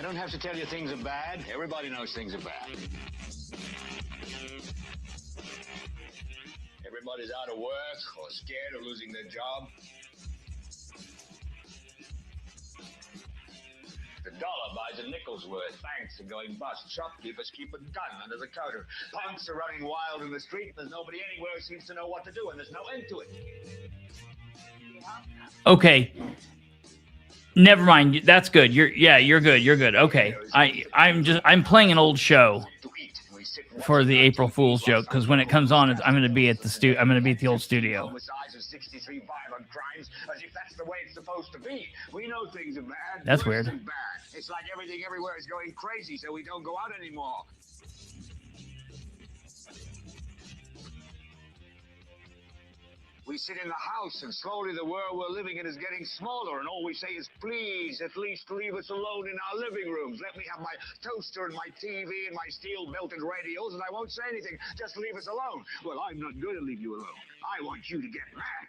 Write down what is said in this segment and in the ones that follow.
don't have to tell you things are bad. Everybody knows things are bad. Everybody's out of work or scared of losing their job. The dollar buys a nickel's worth. Banks are going bust. Shopkeepers keep a gun under the counter. Punks are running wild in the street. There's nobody anywhere who seems to know what to do, and there's no end to it. Okay. Never mind. That's good. You're good. You're good. Okay. I'm playing an old show for the April Fool's joke, because when it comes on, I'm going to be at the I'm going to be at the old studio. As if that's the way it's supposed to be. We know things are bad. That's weird. Bad. It's like everything everywhere is going crazy, so we don't go out anymore. We sit in the house, and slowly the world we're living in is getting smaller, and all we say is, please, at least leave us alone in our living rooms. Let me have my toaster and my TV and my steel-belted radios, and I won't say anything. Just leave us alone. Well, I'm not going to leave you alone. I want you to get mad.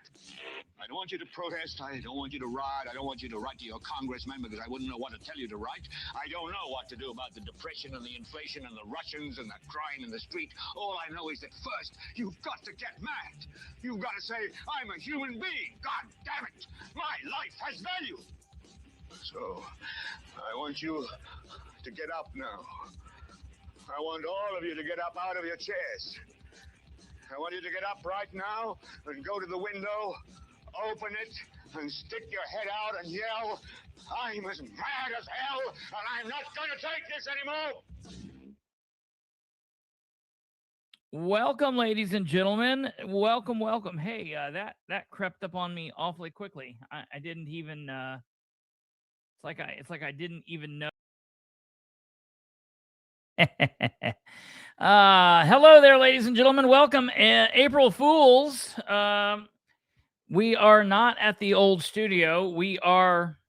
I don't want you to protest. I don't want you to riot. I don't want you to write to your congressman, because I wouldn't know what to tell you to write. I don't know what to do about the depression and the inflation and the Russians and the crying in the street. All I know is that first, you've got to get mad. You've got to say, I'm a human being. God damn it. My life has value. So, I want you to get up now. I want all of you to get up out of your chairs. I want you to get up right now and go to the window, open it, and stick your head out and yell, I'm as mad as hell, and I'm not going to take this anymore. Welcome, ladies and gentlemen. Welcome, welcome. Hey, that crept up on me awfully quickly. I didn't even. It's like I didn't even know. Hello there, ladies and gentlemen. Welcome, April Fools. We are not at the old studio. We are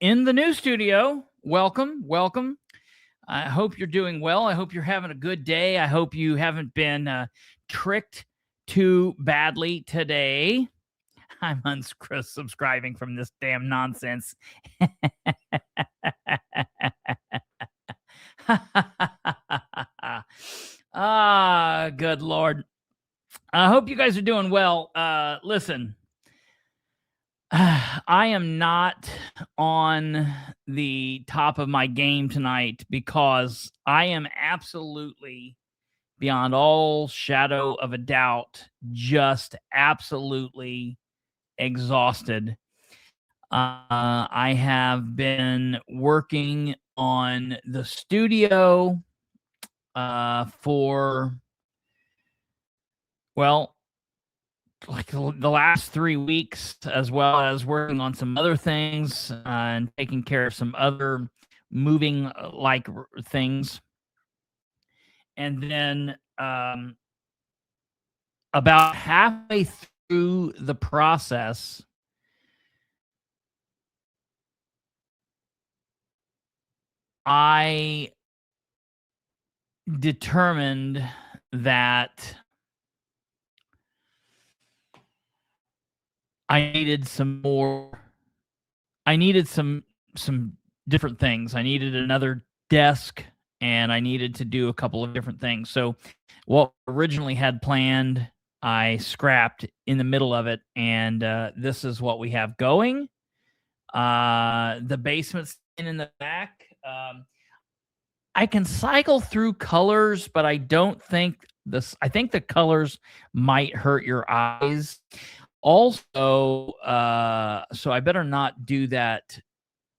in the new studio. Welcome, welcome. I hope you're doing well. I hope you're having a good day. I hope you haven't been tricked too badly today. I'm unsubscribing from this damn nonsense. Good Lord. I hope you guys are doing well. Listen, I am not on the top of my game tonight because I am absolutely, beyond all shadow of a doubt, just absolutely exhausted. I have been working on the studio for, well, like the last 3 weeks, as well as working on some other things and taking care of some other moving like things. And then about halfway through the process, I determined that I needed some different things. I needed another desk, and I needed to do a couple of different things. So what originally had planned, I scrapped in the middle of it, and this is what we have going. The basement's in the back. I can cycle through colors, but I don't think I think the colors might hurt your eyes. Also, so I better not do that.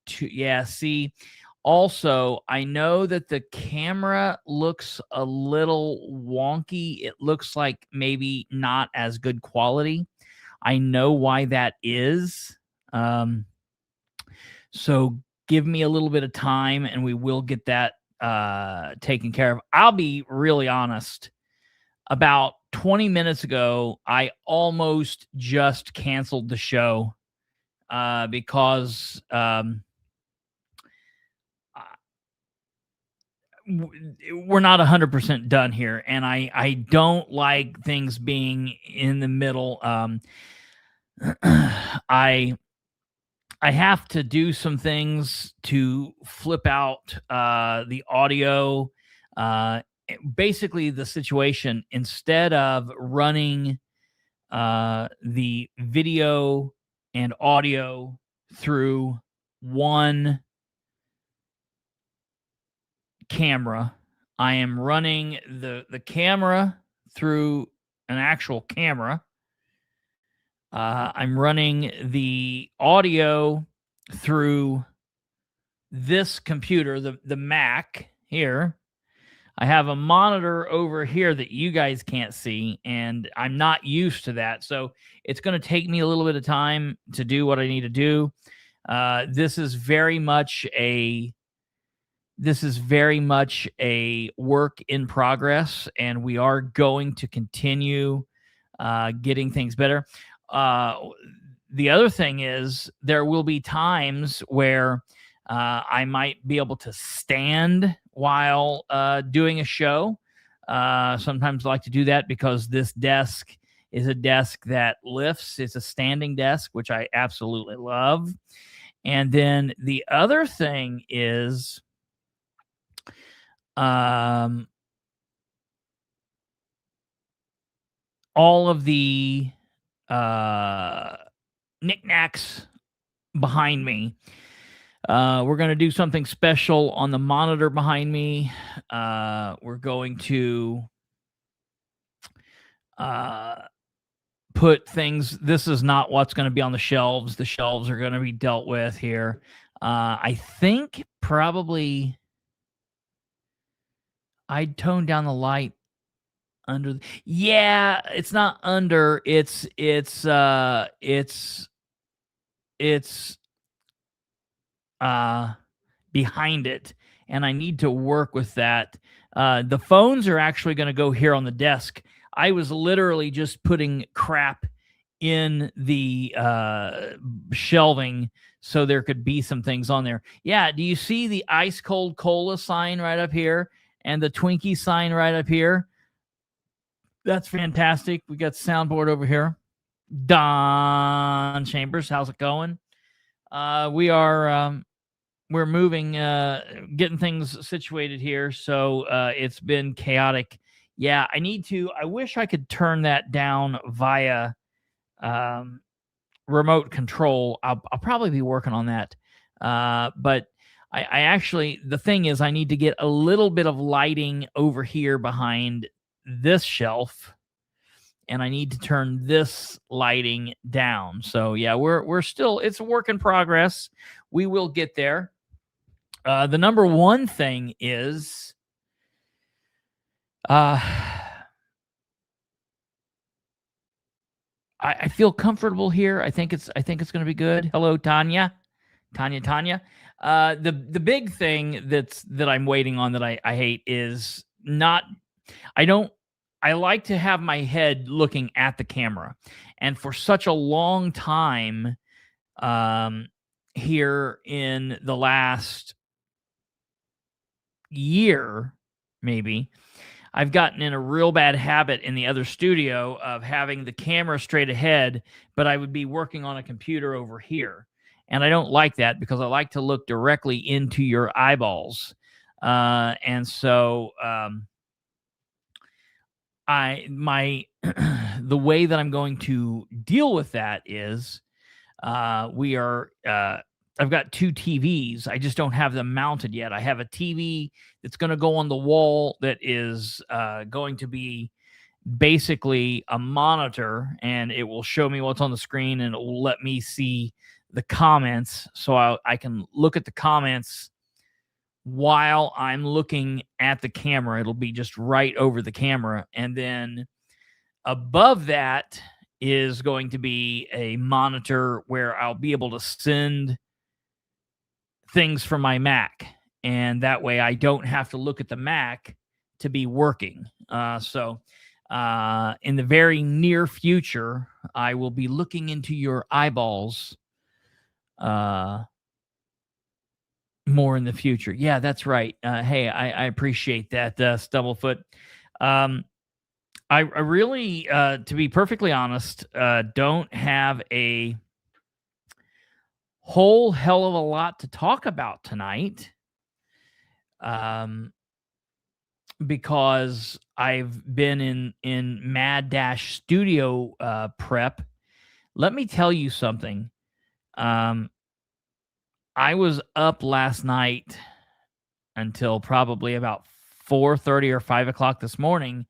See, also, I know that the camera looks a little wonky. It looks like maybe not as good quality. I know why that is. So give me a little bit of time, and we will get that taken care of. I'll be really honest. About 20 minutes ago, I almost just canceled the show because we're not 100% done here, and I don't like things being in the middle. I I have to do some things to flip out the audio. Basically, the situation, instead of running the video and audio through one camera, I am running the camera through an actual camera. I'm running the audio through this computer, the Mac here. I have a monitor over here that you guys can't see, and I'm not used to that. So it's going to take me a little bit of time to do what I need to do. This is very much a work in progress, and we are going to continue getting things better. The other thing is there will be times where I might be able to stand while doing a show. Sometimes I like to do that because this desk is a desk that lifts. It's a standing desk, which I absolutely love. And then the other thing is all of the knickknacks behind me. We're going to do something special on the monitor behind me. We're going to put things. This is not what's going to be on the shelves. The shelves are going to be dealt with here. I think probably I'd tone down the light under. Yeah, it's not under. It's behind it, and I need to work with that. The phones are actually going to go here on the desk. I was literally just putting crap in the shelving so there could be some things on there. Yeah, do you see the ice cold cola sign right up here and the Twinkie sign right up here? That's fantastic. We got soundboard over here. Don Chambers, how's it going? We're moving, getting things situated here. So it's been chaotic. Yeah, I wish I could turn that down via remote control. I'll probably be working on that. But I actually, the thing is, I need to get a little bit of lighting over here behind this shelf, and I need to turn this lighting down. So yeah, we're still, it's a work in progress. We will get there. The number one thing is I feel comfortable here. I think it's going to be good. Hello, Tanya. The big thing that I'm waiting on that I hate is not. I like to have my head looking at the camera, and for such a long time, here in the last year, maybe, I've gotten in a real bad habit in the other studio of having the camera straight ahead, but I would be working on a computer over here. And I don't like that because I like to look directly into your eyeballs. And so the way that I'm going to deal with that is I've got two TVs. I just don't have them mounted yet. I have a TV that's going to go on the wall that is going to be basically a monitor, and it will show me what's on the screen, and it will let me see the comments, so I can look at the comments while I'm looking at the camera. It'll be just right over the camera. And then above that is going to be a monitor where I'll be able to send things from my Mac, and that way I don't have to look at the Mac to be working. So in the very near future, I will be looking into your eyeballs more in the future. Yeah, that's right. Hey, I appreciate that, Stubblefoot. I really, to be perfectly honest, don't have a whole hell of a lot to talk about tonight. Because I've been in Mad Dash studio prep. Let me tell you something. I was up last night until probably about 4:30 or 5 o'clock this morning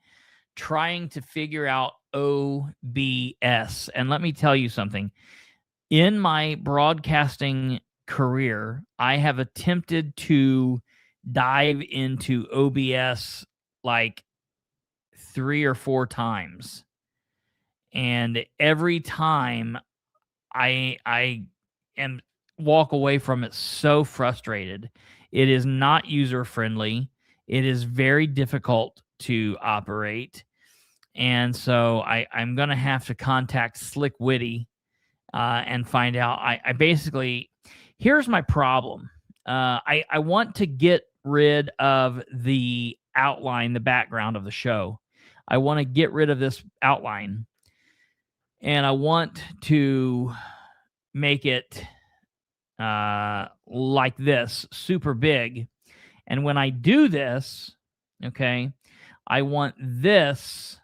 trying to figure out OBS. And let me tell you something. In my broadcasting career, I have attempted to dive into OBS like 3 or 4 times. And every time I am walk away from it so frustrated. It is not user friendly. It is very difficult to operate. And so I'm going to have to contact Slick Witty and find out. I basically, here's my problem. I want to get rid of the outline, the background of the show. I want to get rid of this outline. And I want to make it like this, super big. And when I do this, okay, I want this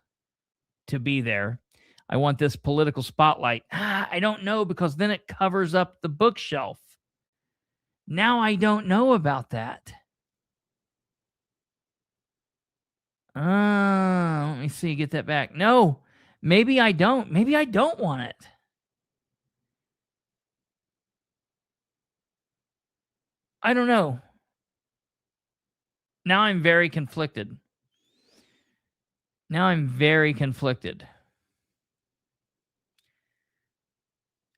to be there. I want this political spotlight. I don't know, because then it covers up the bookshelf. Now I don't know about that. Let me see, get that back. No, maybe I don't. Maybe I don't want it. I don't know. Now I'm very conflicted.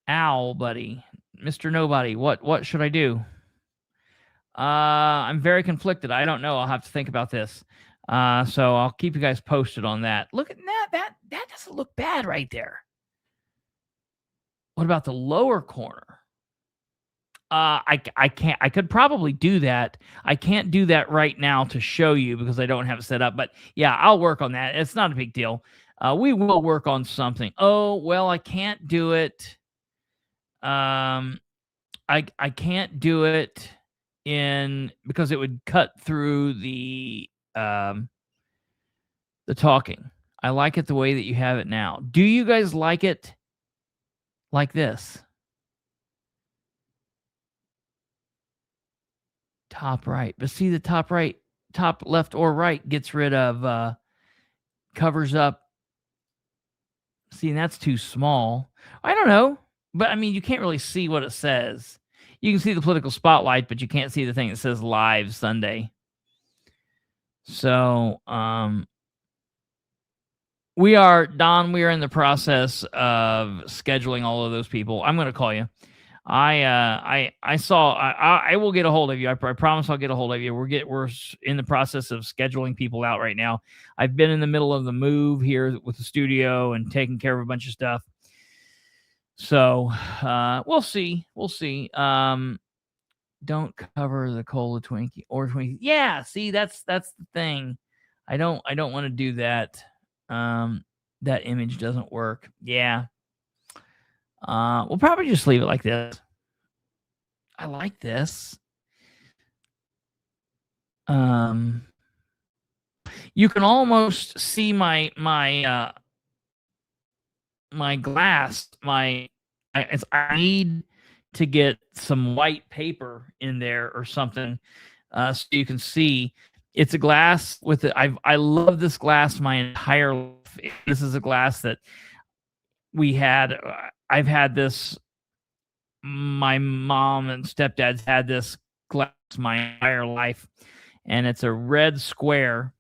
Ow, buddy. Mr. Nobody, what should I do? I'm very conflicted. I don't know. I'll have to think about this. So I'll keep you guys posted on that. Look at that. That doesn't look bad right there. What about the lower corner? I can't. I could probably do that. I can't do that right now to show you because I don't have it set up. But yeah, I'll work on that. It's not a big deal. We will work on something. Oh well, I can't do it. I can't do it because it would cut through the talking. I like it the way that you have it now. Do you guys like it like this? Top right. But see, the top right, top left or right gets rid of, covers up. See, that's too small. I don't know. But I mean, you can't really see what it says. You can see the political spotlight, but you can't see the thing that says live Sunday. So, we are in the process of scheduling all of those people. I'm going to call you. I will get a hold of you. I promise I'll get a hold of you. We're in the process of scheduling people out right now. I've been in the middle of the move here with the studio and taking care of a bunch of stuff. So, we'll see. Don't cover the cola Twinkie or Twinkie. Yeah, see, that's the thing. I don't want to do that. That image doesn't work. Yeah. We'll probably just leave it like this. I like this. You can almost see my glass. I need to get some white paper in there or something, so you can see. It's a glass with it. I love this glass my entire life. This is a glass that we had. I've had this. My mom and stepdad's had this glass my entire life, and it's a red square.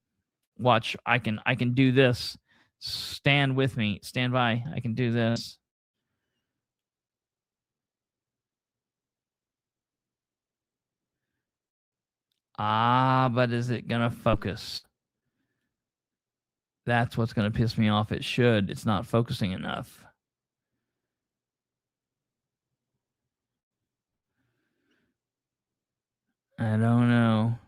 Watch, I can do this. Stand with me. Stand by. I can do this. But is it gonna focus? That's what's gonna piss me off. It should. It's not focusing enough. I don't know.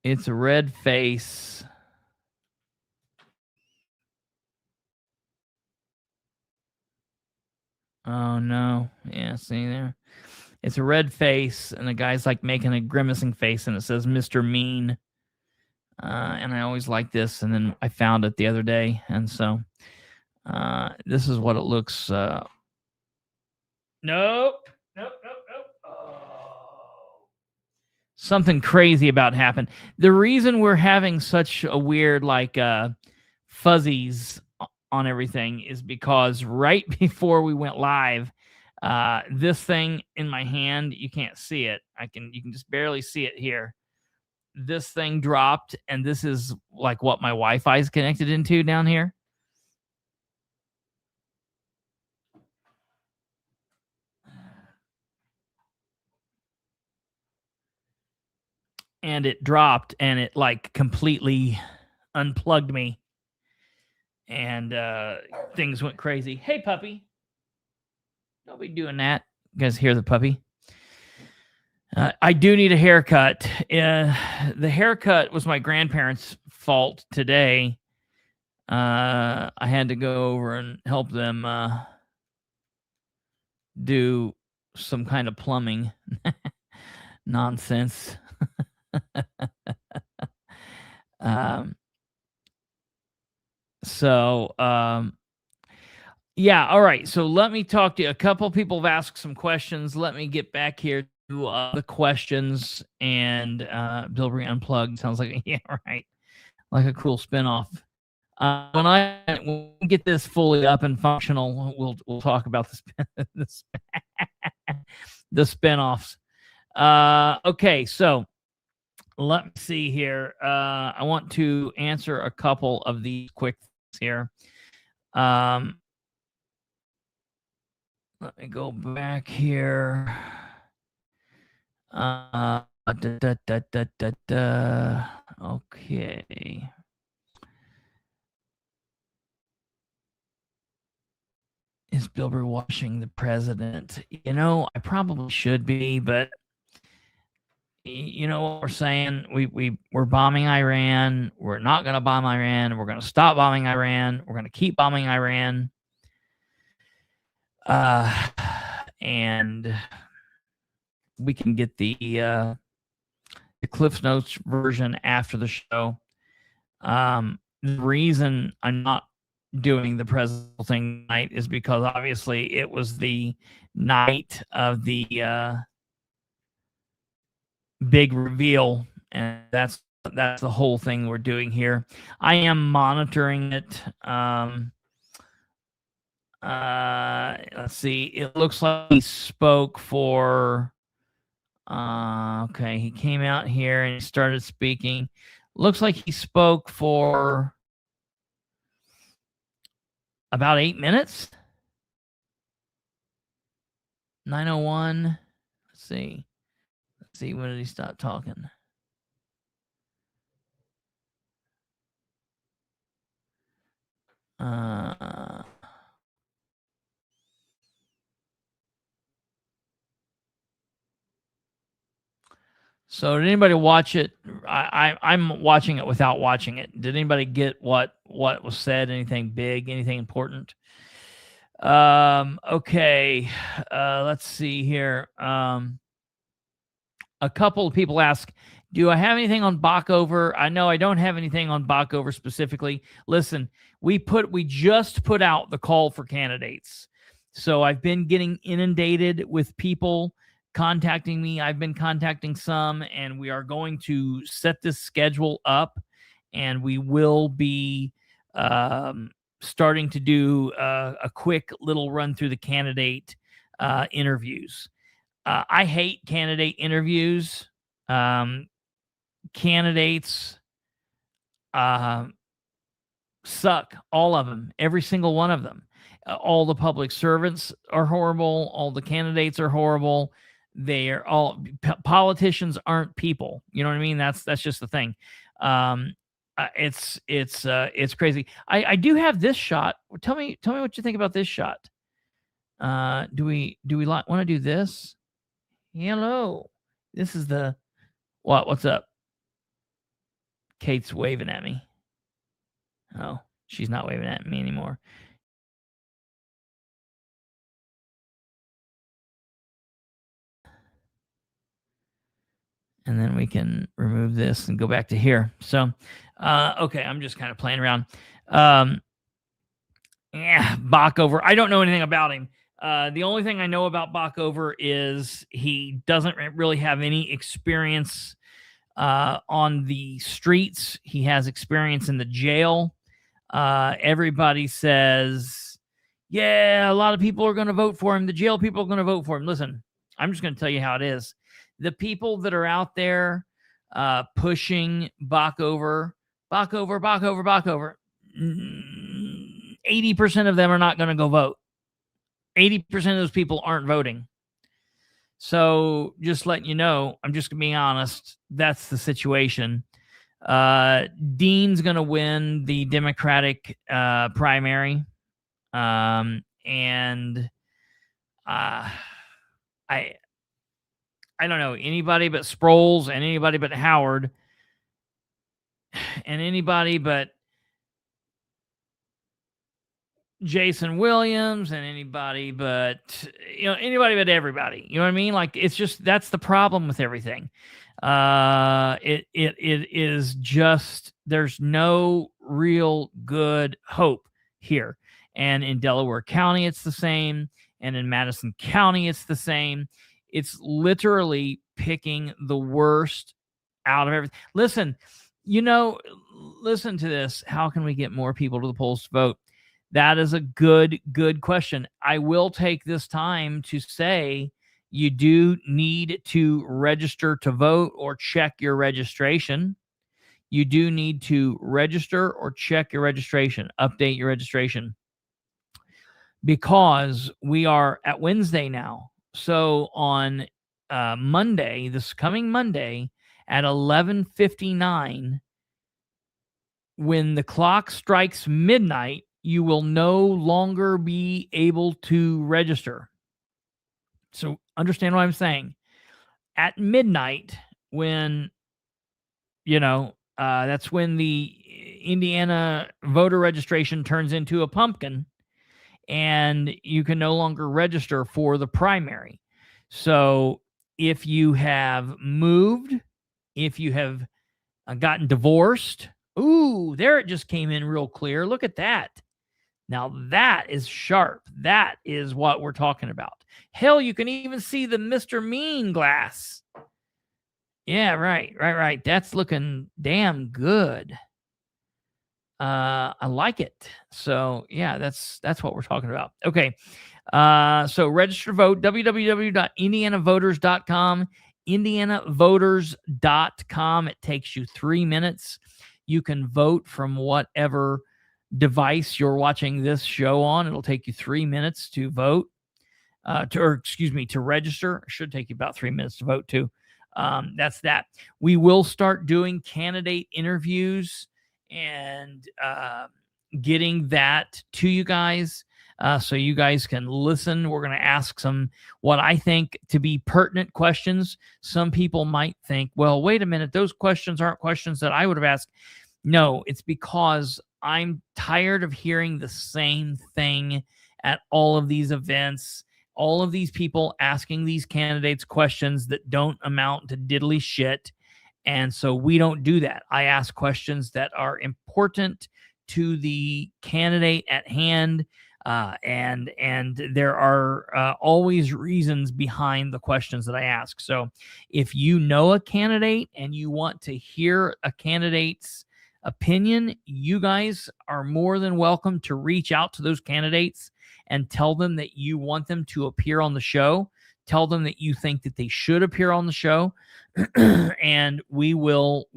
It's a red face. Oh no. Yeah, see there. It's a red face, and the guy's like making a grimacing face, and it says Mr. Mean. And I always like this, and then I found it the other day, and so this is what it looks. Nope. Nope. Oh. Something crazy about happened. The reason we're having such a weird fuzzies on everything is because right before we went live, this thing in my hand, you can't see it. You can just barely see it here. This thing dropped, and this is like what my Wi-Fi is connected into down here. And it dropped, and it like completely unplugged me, and things went crazy. Hey, puppy. Don't be doing that. You guys hear the puppy? I do need a haircut. The haircut was my grandparents' fault today. I had to go over and help them do some kind of plumbing nonsense. Yeah, all right. So let me talk to you. A couple people have asked some questions. Let me get back here to the questions, and Bilbrey Unplugged sounds like yeah, right, like a cool spinoff. When we get this fully up and functional, we'll talk about the spinoffs. Okay, so let me see here. I want to answer a couple of these quick things here. Let me go back here. Okay. Is Bilbrey watching the president? You know, I probably should be, but you know what we're saying? We're bombing Iran. We're not going to bomb Iran. We're going to stop bombing Iran. We're going to keep bombing Iran. And we can get the Cliff Notes version after the show. The reason I'm not doing the presidential thing tonight is because obviously it was the night of the big reveal, and that's the whole thing we're doing here. I am monitoring it. Let's see. It looks like he spoke for. Okay, he came out here and he started speaking. Looks like he spoke for about 8 minutes. 9:01. Let's see. When did he stop talking? So did anybody watch it? I'm watching it without watching it. Did anybody get what was said? Anything big? Anything important? Okay. Let's see here. A couple of people ask, do I have anything on Bachover? I know I don't have anything on Bachover specifically. Listen, we just put out the call for candidates. So I've been getting inundated with people contacting me. I've been contacting some, and we are going to set this schedule up, and we will be starting to do a quick little run through the candidate interviews. I hate candidate interviews. Candidates suck, all of them, every single one of them. All the public servants are horrible. All the candidates are horrible. They are all politicians aren't people. You know what I mean? That's just the thing. It's crazy. I do have this shot. Tell me what you think about this shot. Do we want to do this? Hello. This is the what? What's up? Kate's waving at me. Oh, she's not waving at me anymore. and then we can remove this and go back to here. So, okay, I'm just kind of playing around. Bachover. I don't know anything about him. The only thing I know about Bachover is he doesn't really have any experience on the streets. He has experience in the jail. Everybody says, yeah, a lot of people are going to vote for him. The jail people are going to vote for him. Listen, I'm just going to tell you how it is. The people that are out there pushing Bachover, 80% of them are not going to go vote. 80% of those people aren't voting. So just letting you know, I'm just being honest. That's the situation. Dean's going to win the Democratic primary. And I don't know anybody but Sproles and anybody but Howard and anybody but Jason Williams and anybody but everybody. You know what I mean? Like, it's just, that's the problem with everything. It is just, there's no real good hope here. And in Delaware County, it's the same. And in Madison County, it's the same. It's literally picking the worst out of everything. Listen to this. How can we get more people to the polls to vote? That is a good question. I will take this time to say you do need to register to vote or check your registration. You do need to register or check your registration, update your registration, because we are at Wednesday now. So on Monday, this coming Monday at 11:59, when the clock strikes midnight, you will no longer be able to register. So understand what I'm saying. At midnight, when, that's when the Indiana voter registration turns into a pumpkin, and you can no longer register for the primary. So if you have moved, if you have gotten divorced, there it just came in real clear. Look at that. Now that is sharp. That is what we're talking about. Hell, you can even see the Mr. Mean glass. Yeah, right. That's looking damn good. I like it. So yeah, that's what we're talking about. Okay. So register to vote, www.indianavoters.com, indianavoters.com. It takes you 3 minutes. You can vote from whatever device you're watching this show on. It'll take you 3 minutes to vote, to register. It should take you about 3 minutes to vote too. That's that. We will start doing candidate interviews and getting that to you guys, so you guys can listen. We're going to ask some what I think to be pertinent questions. Some people might think, well, wait a minute, those questions aren't questions that I would have asked. No, it's because I'm tired of hearing the same thing at all of these events. All of these people asking these candidates questions that don't amount to diddly shit. And so we don't do that. I ask questions that are important to the candidate at hand. And there are always reasons behind the questions that I ask. So if you know a candidate and you want to hear a candidate's opinion, you guys are more than welcome to reach out to those candidates and tell them that you want them to appear on the show. Tell them that you think that they should appear on the show, and we will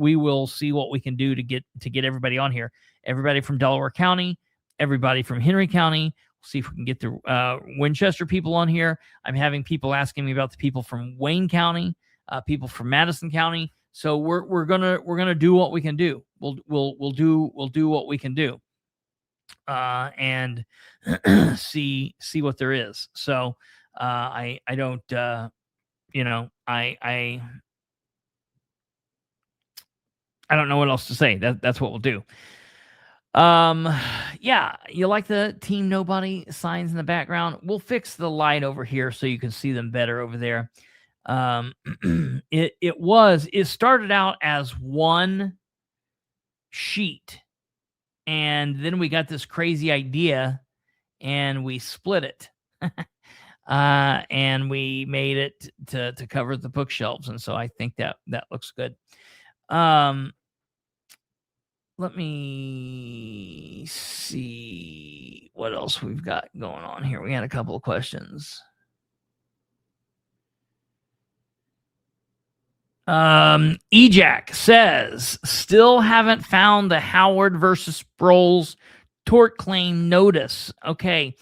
see what we can do to get everybody on here. Everybody from Delaware County, everybody from Henry County. We'll see if we can get the Winchester people on here. I'm having people asking me about the people from Wayne County, people from Madison County. So we're gonna do what we can do. We'll do what we can do, and see what there is. So I don't I don't know what else to say. That's what we'll do. Yeah, you like the Team Nobody signs in the background? We'll fix the light over here so you can see them better over there. It started out as one sheet, and then we got this crazy idea and we split it. And we made it to cover the bookshelves, and so I think that looks good. Let me see what else we've got going on here. We had a couple of questions. Ejac says, still haven't found the Howard versus Sproles tort claim notice. Okay.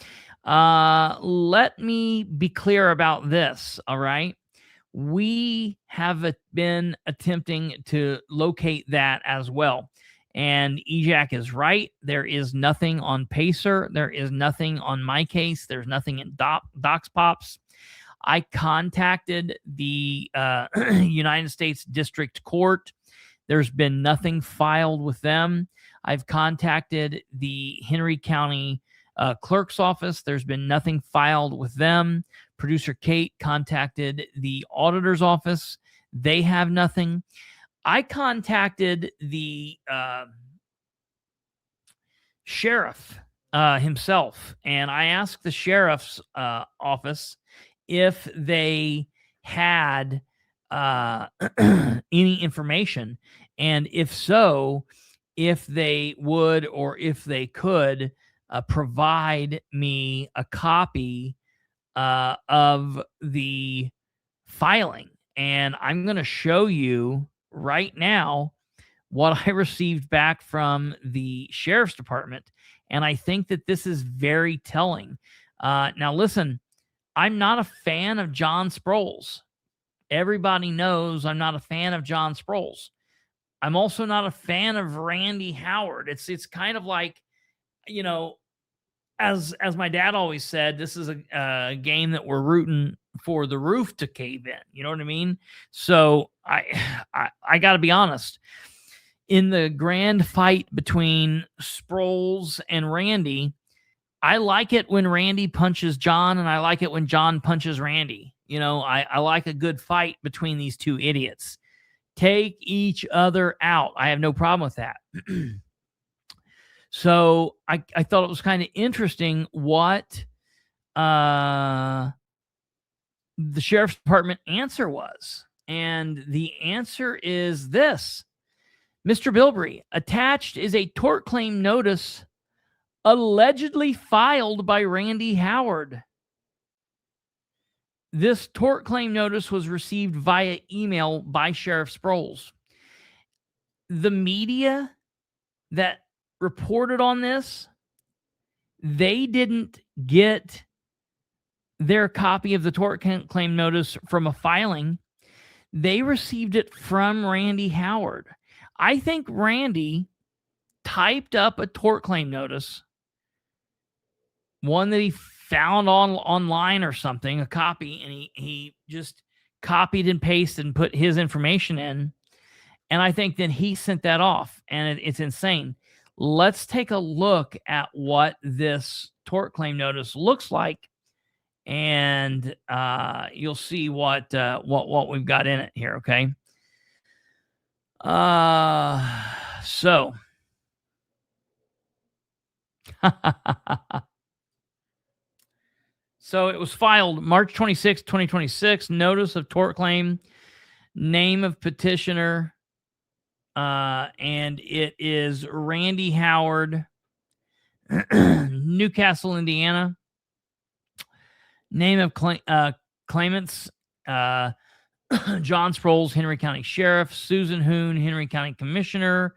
Let me be clear about this. All right. We have been attempting to locate that as well. And Ejac is right. There is nothing on Pacer. There is nothing on my case. There's nothing in DocsPops. I contacted the United States District Court. There's been nothing filed with them. I've contacted the Henry County Clerk's Office. There's been nothing filed with them. Producer Kate contacted the Auditor's Office. They have nothing. I contacted the sheriff himself, and I asked the sheriff's office if they had any information, and if so, if they would or if they could provide me a copy of the filing. And I'm going to show you right now what I received back from the sheriff's department. And I think that this is very telling. Now, listen, I'm not a fan of John Sproles. Everybody knows I'm not a fan of John Sproles. I'm also not a fan of Randy Howard. It's kind of like, you know, as my dad always said, this is a game that we're rooting for the roof to cave in. You know what I mean? So I got to be honest. In the grand fight between Sproles and Randy, I like it when Randy punches John, and I like it when John punches Randy. You know, I like a good fight between these two idiots. Take each other out. I have no problem with that. So I thought it was kind of interesting what the sheriff's department answer was. And the answer is this. Mr. Bilbrey, attached is a tort claim notice allegedly filed by Randy Howard. This tort claim notice was received via email by Sheriff Sproles. The media that reported on this, they didn't get their copy of the tort claim notice from a filing. They received it from Randy Howard. I think Randy typed up a tort claim notice, one that he found online or something, a copy, and he just copied and pasted and put his information in. And I think then he sent that off, and it's insane. Let's take a look at what this tort claim notice looks like, and you'll see what we've got in it here. Okay. So so it was filed March 26, 2026. Notice of tort claim, name of petitioner, and it is Randy Howard, Newcastle, Indiana. Name of claimants, John Sproles, Henry County Sheriff; Susan Hoon, Henry County Commissioner;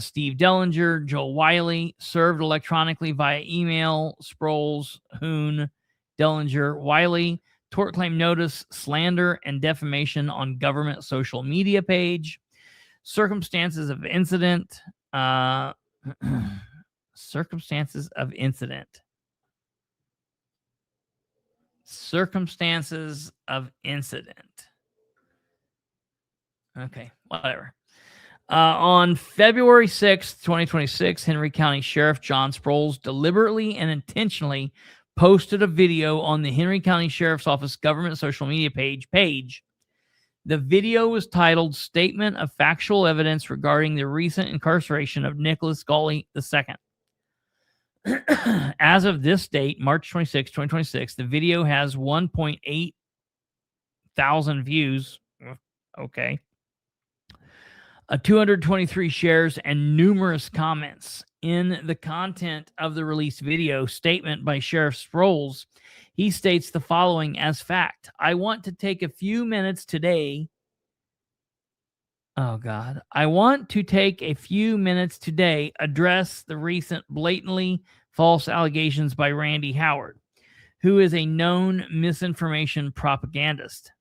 Steve Dellinger, Joel Wiley. Served electronically via email: Sproles, Hoon, Dellinger, Wiley. Tort claim notice: slander and defamation on government social media page. Circumstances of incident. Circumstances of incident. Circumstances of incident. Okay, whatever. On February 6th, 2026, Henry County Sheriff John Sproles deliberately and intentionally posted a video on the Henry County Sheriff's Office government social media page. The video was titled Statement of Factual Evidence Regarding the Recent Incarceration of Nicholas Gawley II. As of this date, March 26, 2026, the video has 1.8 thousand views. Okay. 223 shares and numerous comments. In the content of the released video statement by Sheriff Sproles, he states the following as fact. I want to take a few minutes today. Oh, God. I want to take a few minutes today, address the recent blatantly false allegations by Randy Howard, who is a known misinformation propagandist.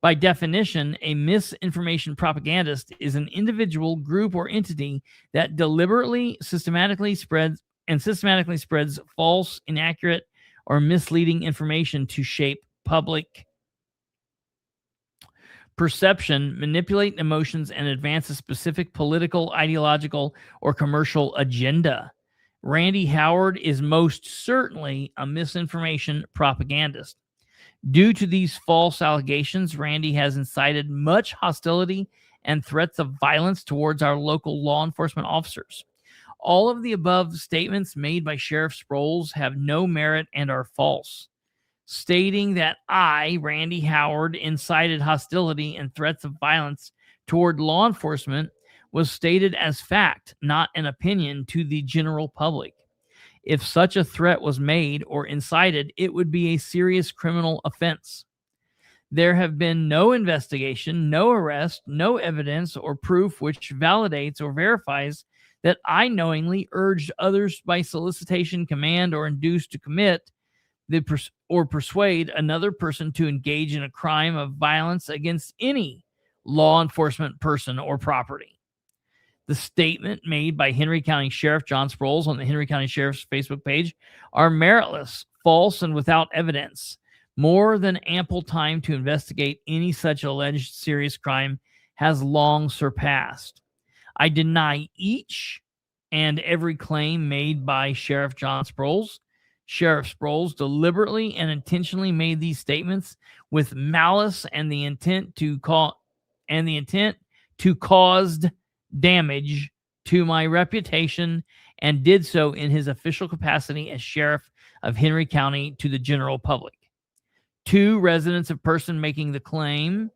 By definition, a misinformation propagandist is an individual, group, or entity that deliberately, systematically spreads false, inaccurate, or misleading information to shape public perception, manipulate emotions, and advance a specific political, ideological, or commercial agenda. Randy Howard is most certainly a misinformation propagandist. Due to these false allegations, Randy has incited much hostility and threats of violence towards our local law enforcement officers. All of the above statements made by Sheriff Sproles have no merit and are false. Stating that I, Randy Howard, incited hostility and threats of violence toward law enforcement was stated as fact, not an opinion to the general public. If such a threat was made or incited, it would be a serious criminal offense. There have been no investigation, no arrest, no evidence or proof which validates or verifies that I knowingly urged others by solicitation, command, or induced to commit or persuade another person to engage in a crime of violence against any law enforcement person or property. The statement made by Henry County Sheriff John Sproles on the Henry County Sheriff's Facebook page are meritless, false, and without evidence. More than ample time to investigate any such alleged serious crime has long surpassed. I deny each and every claim made by Sheriff John Sproles. Sheriff Sproles deliberately and intentionally made these statements with malice and the intent to cause damage to my reputation, and did so in his official capacity as sheriff of Henry County to the general public. 2, residents of person making the claim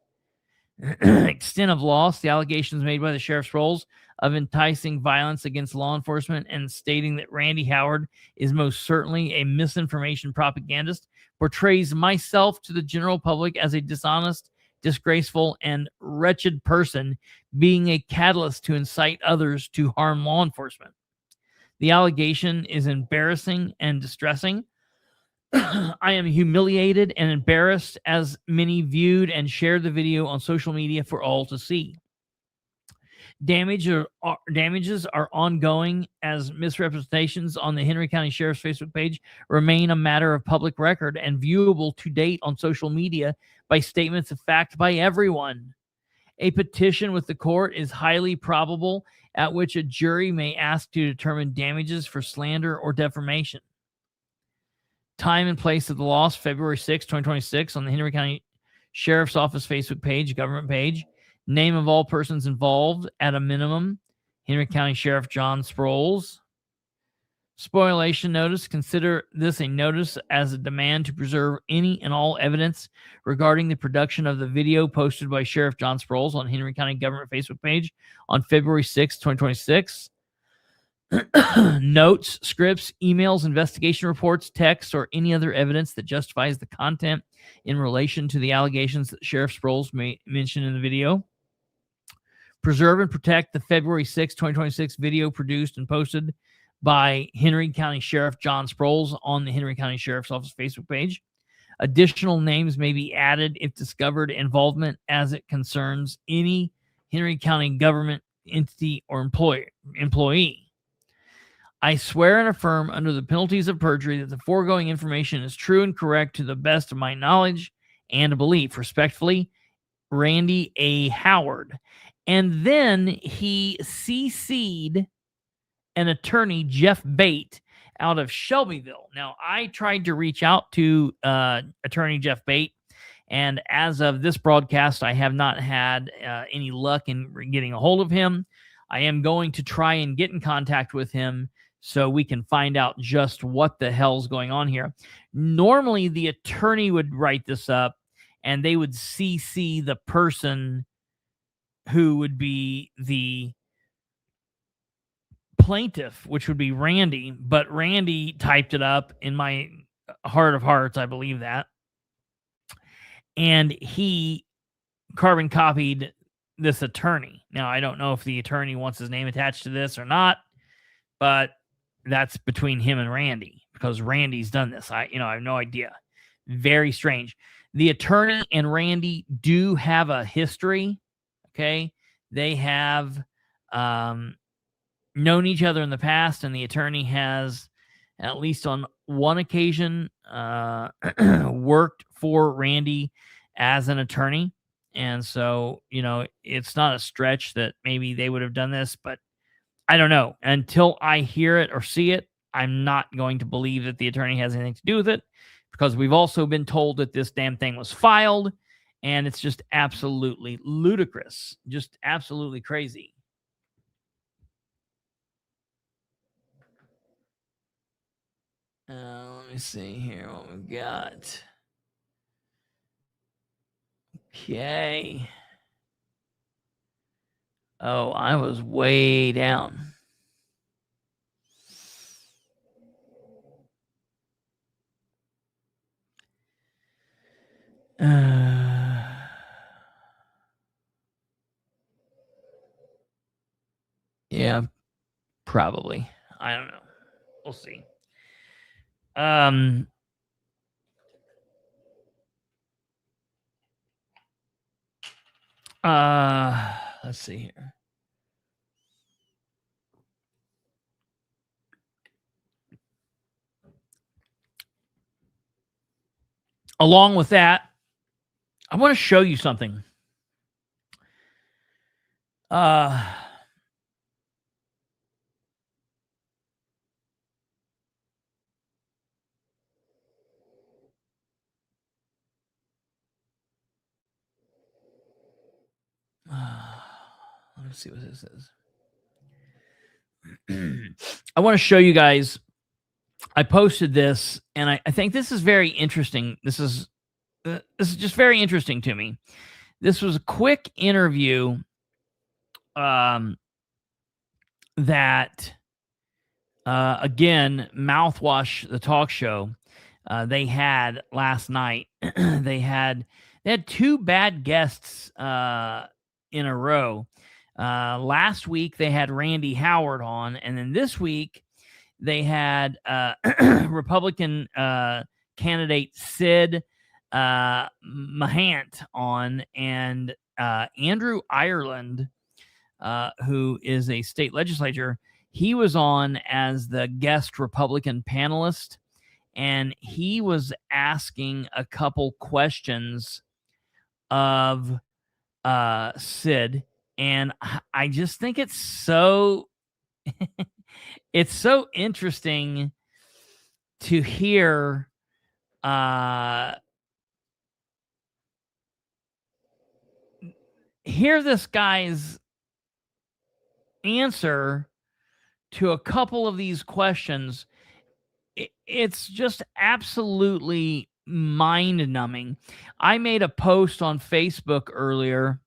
extent of loss, the allegations made by the Sheriff Sproles of enticing violence against law enforcement and stating that Randy Howard is most certainly a misinformation propagandist, portrays myself to the general public as a dishonest, disgraceful, and wretched person, being a catalyst to incite others to harm law enforcement. The allegation is embarrassing and distressing. I am humiliated and embarrassed as many viewed and shared the video on social media for all to see. Damages are ongoing as misrepresentations on the Henry County Sheriff's Facebook page remain a matter of public record and viewable to date on social media by statements of fact by everyone. A petition with the court is highly probable, at which a jury may ask to determine damages for slander or defamation. Time and place of the loss, February 6, 2026, on the Henry County Sheriff's Office Facebook page, government page. Name of all persons involved at a minimum, Henry County Sheriff John Sproles. Spoliation notice. Consider this a notice as a demand to preserve any and all evidence regarding the production of the video posted by Sheriff John Sproles on Henry County Government Facebook page on February 6, 2026. Notes, scripts, emails, investigation reports, texts, or any other evidence that justifies the content in relation to the allegations that Sheriff Sproles may mention in the video. Preserve and protect the February 6, 2026 video produced and posted by Henry County Sheriff John Sproles on the Henry County Sheriff's Office Facebook page. Additional names may be added if discovered involvement as it concerns any Henry County government entity or employee. I swear and affirm under the penalties of perjury that the foregoing information is true and correct to the best of my knowledge and belief. Respectfully, Randy A. Howard. And then he CC'd an attorney, Jeff Bate, out of Shelbyville. Now, I tried to reach out to attorney Jeff Bate, and as of this broadcast, I have not had any luck in getting a hold of him. I am going to try and get in contact with him so we can find out just what the hell's going on here. Normally, the attorney would write this up, and they would CC the person who would be the plaintiff, which would be Randy, but Randy typed it up in my heart of hearts, I believe that. And he carbon copied this attorney. Now, I don't know if the attorney wants his name attached to this or not, but that's between him and Randy, because Randy's done this. I have no idea. Very strange. The attorney and Randy do have a history. Okay. They have known each other in the past, and the attorney has, at least on one occasion, worked for Randy as an attorney. And so, it's not a stretch that maybe they would have done this, but I don't know. Until I hear it or see it, I'm not going to believe that the attorney has anything to do with it, because we've also been told that this damn thing was filed, and it's just absolutely ludicrous, just absolutely crazy. Let me see here what we've got. Okay. Oh, I was way down. Yeah, probably. I don't know. We'll see. Let's see here. Along with that, I want to show you something. Let me see what this is. I want to show you guys. I posted this, and I think this is very interesting. This is just very interesting to me. This was a quick interview that again, Mouthwash, the talk show, they had last night. they had two bad guests in a row. Last week they had Randy Howard on, and then this week they had Republican candidate Sid Mahant on, and Andrew Ireland, who is a state legislator. He was on as the guest Republican panelist, and he was asking a couple questions of Sid, and I just think it's so it's so interesting to hear this guy's answer to a couple of these questions. It's just absolutely mind-numbing. I made a post on Facebook earlier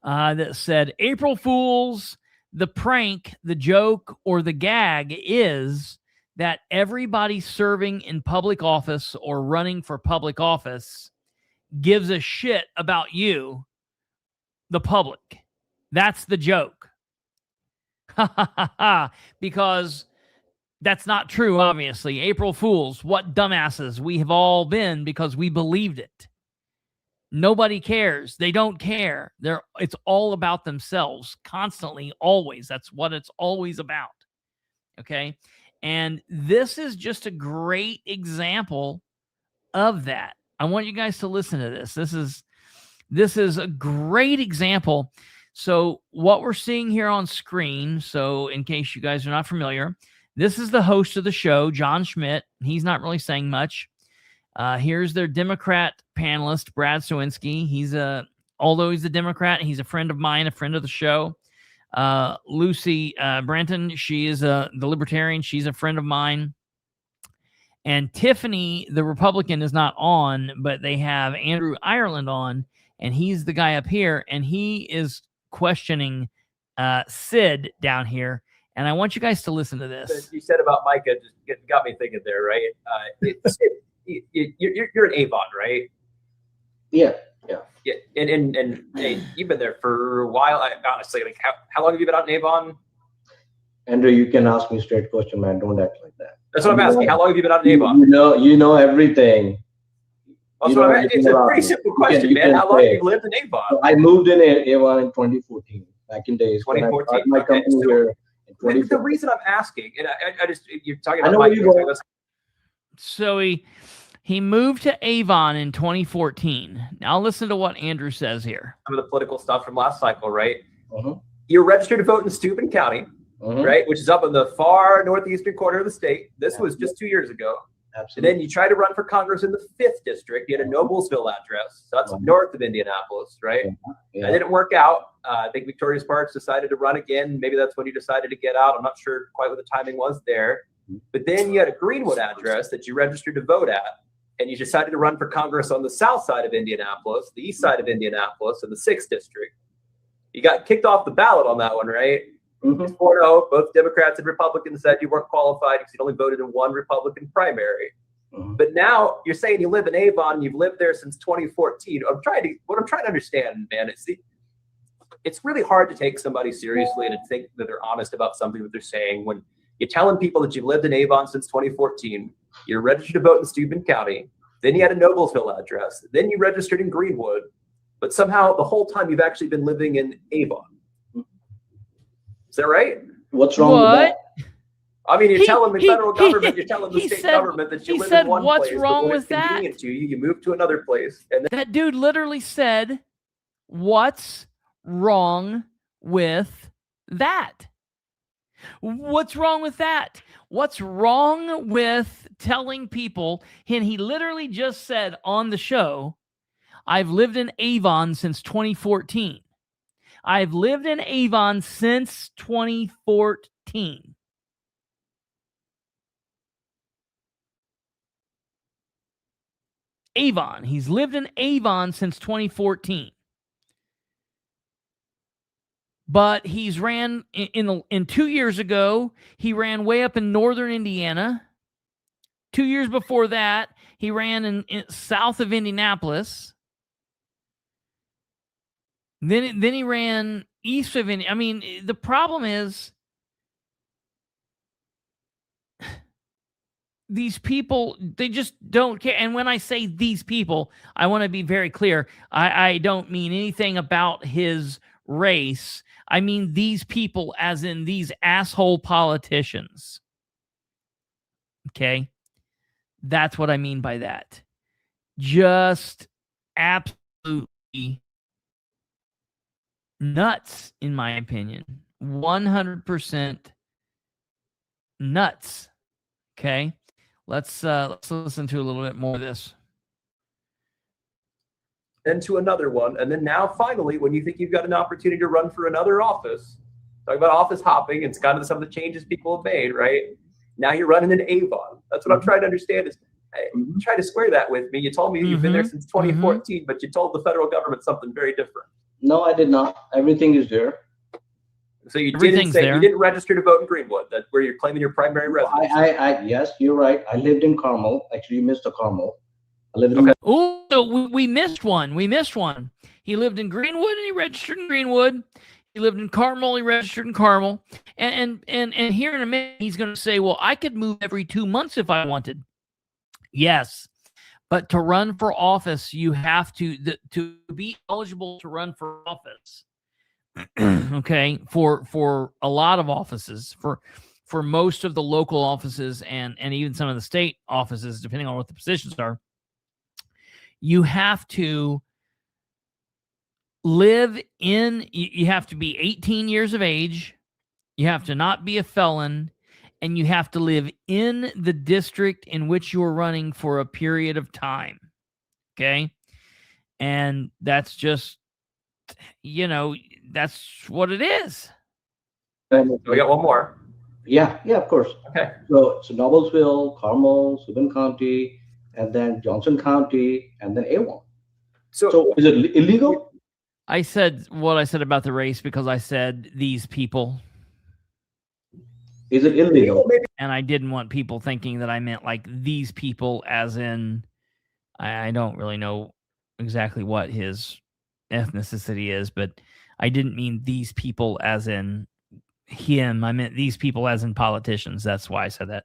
that said, April Fools, the prank, the joke, or the gag is that everybody serving in public office or running for public office gives a shit about you, the public. That's the joke. Because that's not true, obviously. April Fools, what dumbasses we have all been because we believed it. Nobody cares. They don't care. It's all about themselves, constantly, always. That's what it's always about. Okay? And this is just a great example of that. I want you guys to listen to this. This is a great example. So what we're seeing here on screen, so in case you guys are not familiar, This is the host of the show, John Schmidt. He's not really saying much. Here's their Democrat panelist, Brad Sowinski. Although he's a Democrat, he's a friend of mine, a friend of the show. Lucy Brenton, she is the Libertarian. She's a friend of mine. And Tiffany, the Republican, is not on, but they have Andrew Ireland on, and he's the guy up here, and he is questioning Sid down here. And I want you guys to listen to this. You said about Micah just got me thinking there, right? You're an Avon, right? Yeah. And hey, you've been there for a while. Honestly, like how long have you been out in Avon? Andrew, you can ask me straight question, man. Don't act like that. That's what I'm asking. How long have you been out in Avon? You know everything. It's a pretty simple question, man. How long have you lived in Avon? So I moved in Avon in 2014, back in days. 2014. My company here in 2014. The reason I'm asking, and I just, you're talking about I know where you're going. So he moved to Avon in 2014. Now listen to what Andrew says here. Some of the political stuff from last cycle, right? Uh-huh. You're registered to vote in Steuben County, right? Which is up in the far northeastern corner of the state. This was just 2 years ago. Absolutely. And then you tried to run for Congress in the 5th district. You had a Noblesville address. So that's north of Indianapolis, right? Yeah. That didn't work out. I think Victoria Sparks decided to run again. Maybe that's when you decided to get out. I'm not sure quite what the timing was there. But then you had a Greenwood address that you registered to vote at. And you decided to run for Congress on the south side of Indianapolis, the east side of Indianapolis, in the 6th district. You got kicked off the ballot on that one, right? It's 4-0. Both Democrats and Republicans said you weren't qualified because you only voted in one Republican primary. But now you're saying you live in Avon and you've lived there since 2014. What I'm trying to understand, man, it's really hard to take somebody seriously and to think that they're honest about something that they're saying when you're telling people that you've lived in Avon since 2014. You're registered to vote in Steuben County. Then you had a Noblesville address. Then you registered in Greenwood. But somehow the whole time you've actually been living in Avon. Is that right? What's wrong with that? I mean, you're telling the federal government, you're telling the state government that you live in one what's place. wrong but with that? Convenient to you, you move to another place. And That dude literally said, "What's wrong with that? What's wrong with that? What's wrong with telling people?" And he literally just said on the show, "I've lived in Avon since 2014. I've lived in Avon since 2014. Avon. He's lived in Avon since 2014. But he's ran in 2 years ago, he ran way up in northern Indiana. 2 years before that, he ran in south of Indianapolis. Then he ran east of Indiana. I mean, the problem is these people, they just don't care. And when I say these people, I want to be very clear. I don't mean anything about his race. I mean these people as in these asshole politicians. Okay? That's what I mean by that. Just absolutely nuts, in my opinion. 100% nuts. Okay? Let's listen to a little bit more of this. then to another one. And then now finally, when you think you've got an opportunity to run for another office, talk about office hopping, it's kind of some of the changes people have made, right? Now you're running in Avon. That's what I'm trying to understand is, try to square that with me. You told me you've been there since 2014, but you told the federal government something very different. No, I did not. Everything is there. So you didn't say you didn't register to vote in Greenwood. That's where you're claiming your primary residence. Yes, you're right. I lived in Carmel. Actually, you missed a Carmel. I lived in. Oh, so we missed one. We missed one. He lived in Greenwood and he registered in Greenwood. He lived in Carmel. He registered in Carmel. And here in a minute, he's going to say, "Well, I could move every 2 months if I wanted." Yes, but to run for office, you have to be eligible to run for office. Okay, for a lot of offices, for most of the local offices and even some of the state offices, depending on what the positions are, you have to live in. You have to be 18 years of age. You have to not be a felon, and you have to live in the district in which you're running for a period of time. Okay. And that's just, that's what it is. And We got one more. yeah, of course. Okay. So Noblesville, Carmel, Subin County, and then Johnson County, and then A1. So is it illegal? I said what I said about the race because I said these people. Is it illegal? And I didn't want people thinking that I meant like these people as in, I don't really know exactly what his ethnicity is, but I didn't mean these people as in him. I meant these people as in politicians. That's why I said that.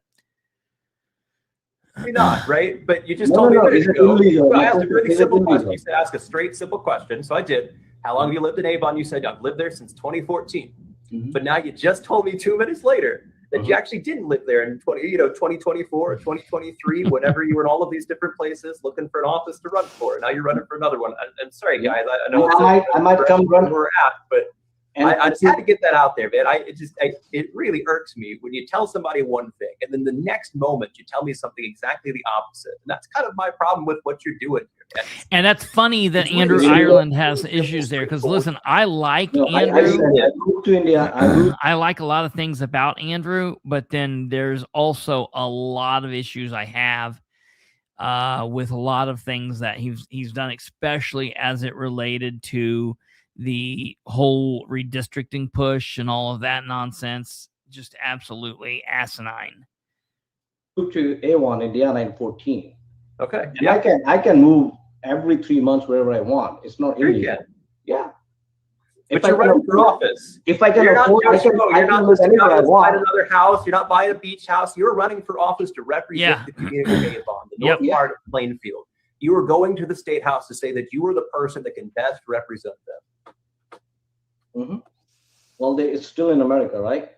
Maybe not, right? But you just told me a minute ago. I asked a really simple question. You said ask a straight, simple question. So I did. How long have you lived in Avon? You said I've lived there since 2014. But now you just told me 2 minutes later that you actually didn't live there in 2024 or 2023, whenever you were in all of these different places looking for an office to run for. Now you're running for another one. I'm sorry, guys. I know I might come run where we're at, but I just had to get that out there, man. It really irks me when you tell somebody one thing and then the next moment you tell me something exactly the opposite. And that's kind of my problem with what you're doing here. And that's funny that Andrew Ireland has issues there because listen, I like Andrew. I moved to India. I like a lot of things about Andrew, but then there's also a lot of issues I have with a lot of things that he's done, especially as it related to the whole redistricting push and all of that nonsense. Just absolutely asinine. Moved to A1, Indiana in 14. Okay. And yeah. I can move every 3 months wherever I want. It's not illegal. Yeah. But you're running for office. If I can afford, I can live anywhere I want. Another house. You're not buying a beach house. You're running for office to represent the community of Avon, the north part of Plainfield. You are going to the state house to say that you are the person that can best represent them. Well, it's still in America, right?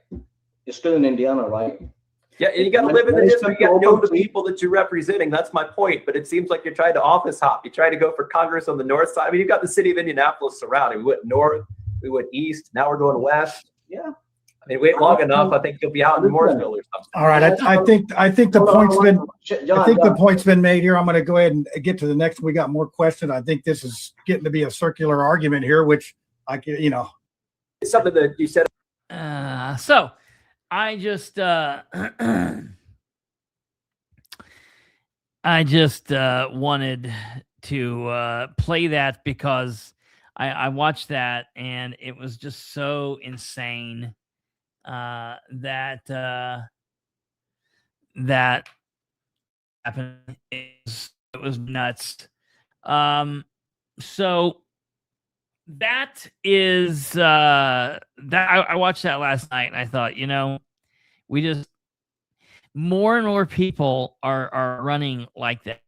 It's still in Indiana, right? Yeah, and you got to live in the district. You got to know the people that you're representing. That's my point. But it seems like you're trying to office hop. You try to go for Congress on the north side. I mean, you've got the city of Indianapolis surrounding. We went north, we went east. Now we're going west. Yeah. I mean, wait long enough. I think you'll be out in Mooresville or something. All right. I think the point's been made here. I'm going to go ahead and get to the next. We got more questions. I think this is getting to be a circular argument here, which it's something that you said. So I just wanted to play that because I watched that and it was just so insane that happened. It was nuts. So that is that I watched that last night and I thought, we just more and more people are running like that.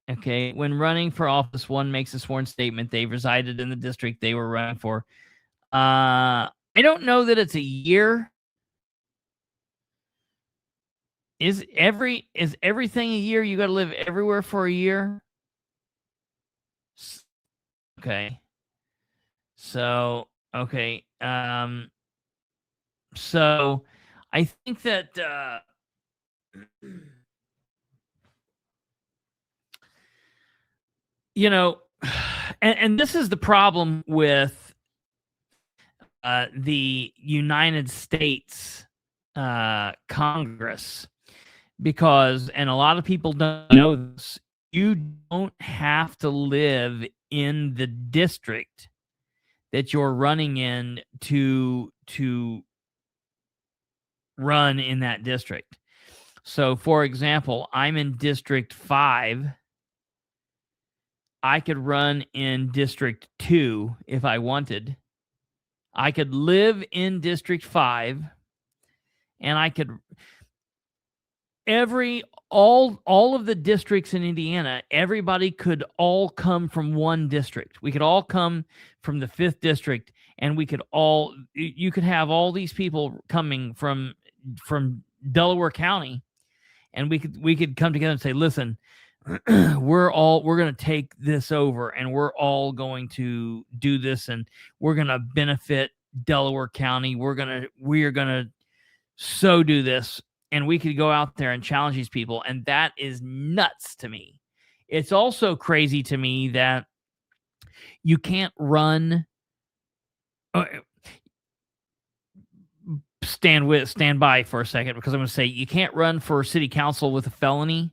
Okay. When running for office, one makes a sworn statement they've resided in the district they were running for. I don't know that it's a year. Is everything a year? You got to live everywhere for a year? Okay. So, okay. So I think that, and this is the problem with the United States Congress, because, and a lot of people don't know this, you don't have to live in the district that you're running in to run in that district. So, for example, I'm in District 5. I could run in District 2 if I wanted. I could live in District 5, and I could all of the districts in Indiana, everybody could all come from one district. We could all come from the 5th district, and you could have all these people coming from Delaware County, and we could come together and say, listen, we're going to take this over, and we're all going to do this, and we're going to benefit Delaware County. We are going to so do this. and we could go out there and challenge these people. And that is nuts to me. It's also crazy to me that you can't run. Stand by for a second, because I'm going to say you can't run for city council with a felony,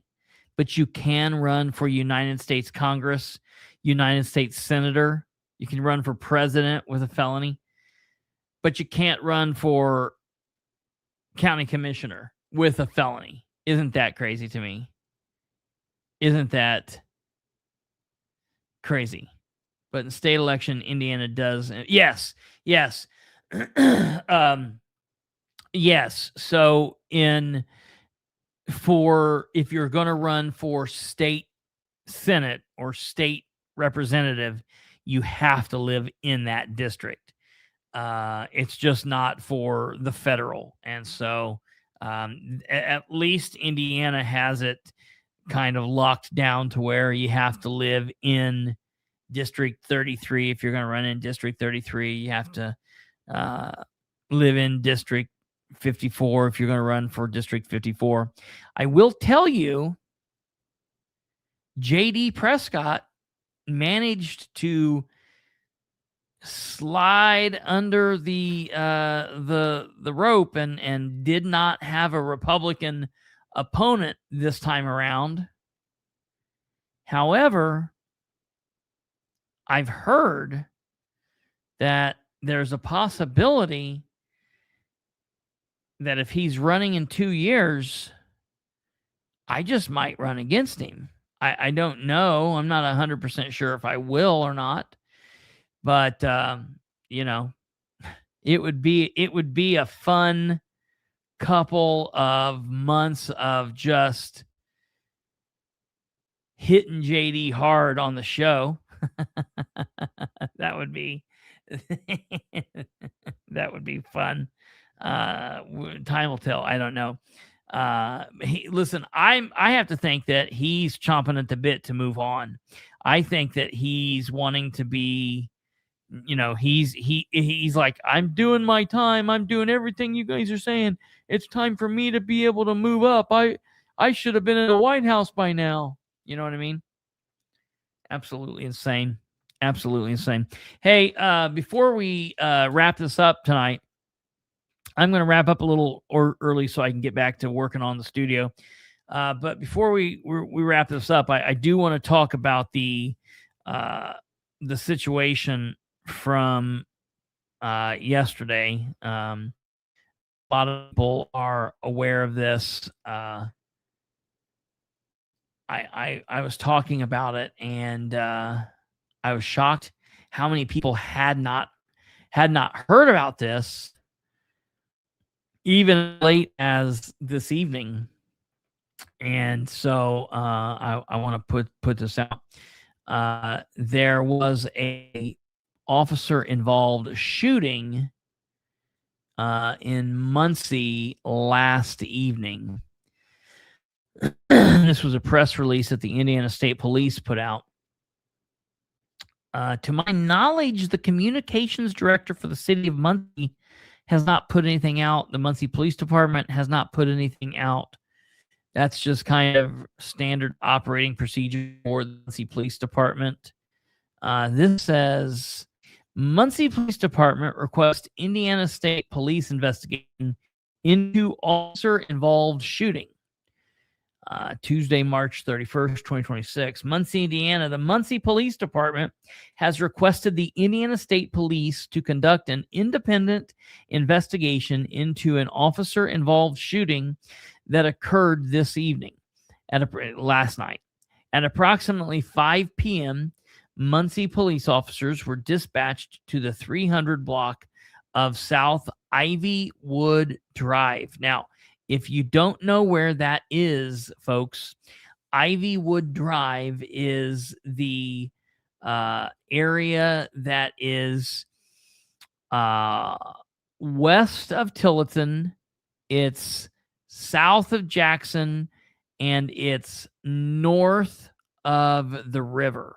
but you can run for United States Congress, United States Senator. You can run for president with a felony, but you can't run for county commissioner with a felony. Isn't that crazy to me? Isn't that crazy? But in state election, Indiana does. Yes. Yes. Yes. So if you're going to run for state senate or state representative, you have to live in that district. It's just not for the federal. And so at least Indiana has it kind of locked down to where you have to live in District 33. If you're going to run in District 33, you have to live in District 54 if you're going to run for District 54. I will tell you, J.D. Prescott managed to slide under the rope and did not have a Republican opponent this time around. However, I've heard that there's a possibility that if he's running in 2 years, I just might run against him. I don't know. I'm not 100% sure if I will or not. But, it would be a fun couple of months of just hitting JD hard on the show. That would be fun. Time will tell. I don't know. Listen, I have to think that he's chomping at the bit to move on. I think that he's wanting to be, he's like, I'm doing my time. I'm doing everything you guys are saying. It's time for me to be able to move up. I should have been in the White House by now. You know what I mean? Absolutely insane. Absolutely insane. Hey, before we wrap this up tonight, I'm going to wrap up a little early so I can get back to working on the studio. But before we wrap this up, I do want to talk about the situation from yesterday. A lot of people are aware of this. I was talking about it, and I was shocked how many people had not heard about this, even late as this evening. And so I want to put this out. There was a officer involved shooting in Muncie last evening. This was a press release that the Indiana State Police put out. To my knowledge, the communications director for the city of Muncie has not put anything out. The Muncie Police Department has not put anything out. That's just kind of standard operating procedure for the Muncie Police Department. This says, Muncie Police Department requests Indiana State Police investigation into officer-involved shooting. Tuesday, March 31st, 2026. Muncie, Indiana. The Muncie Police Department has requested the Indiana State Police to conduct an independent investigation into an officer-involved shooting that occurred this evening, last night. At approximately 5 p.m., Muncie police officers were dispatched to the 300 block of South Ivywood Drive. Now, if you don't know where that is, folks, Ivywood Drive is the area that is west of Tilliton. It's south of Jackson, and it's north of the river.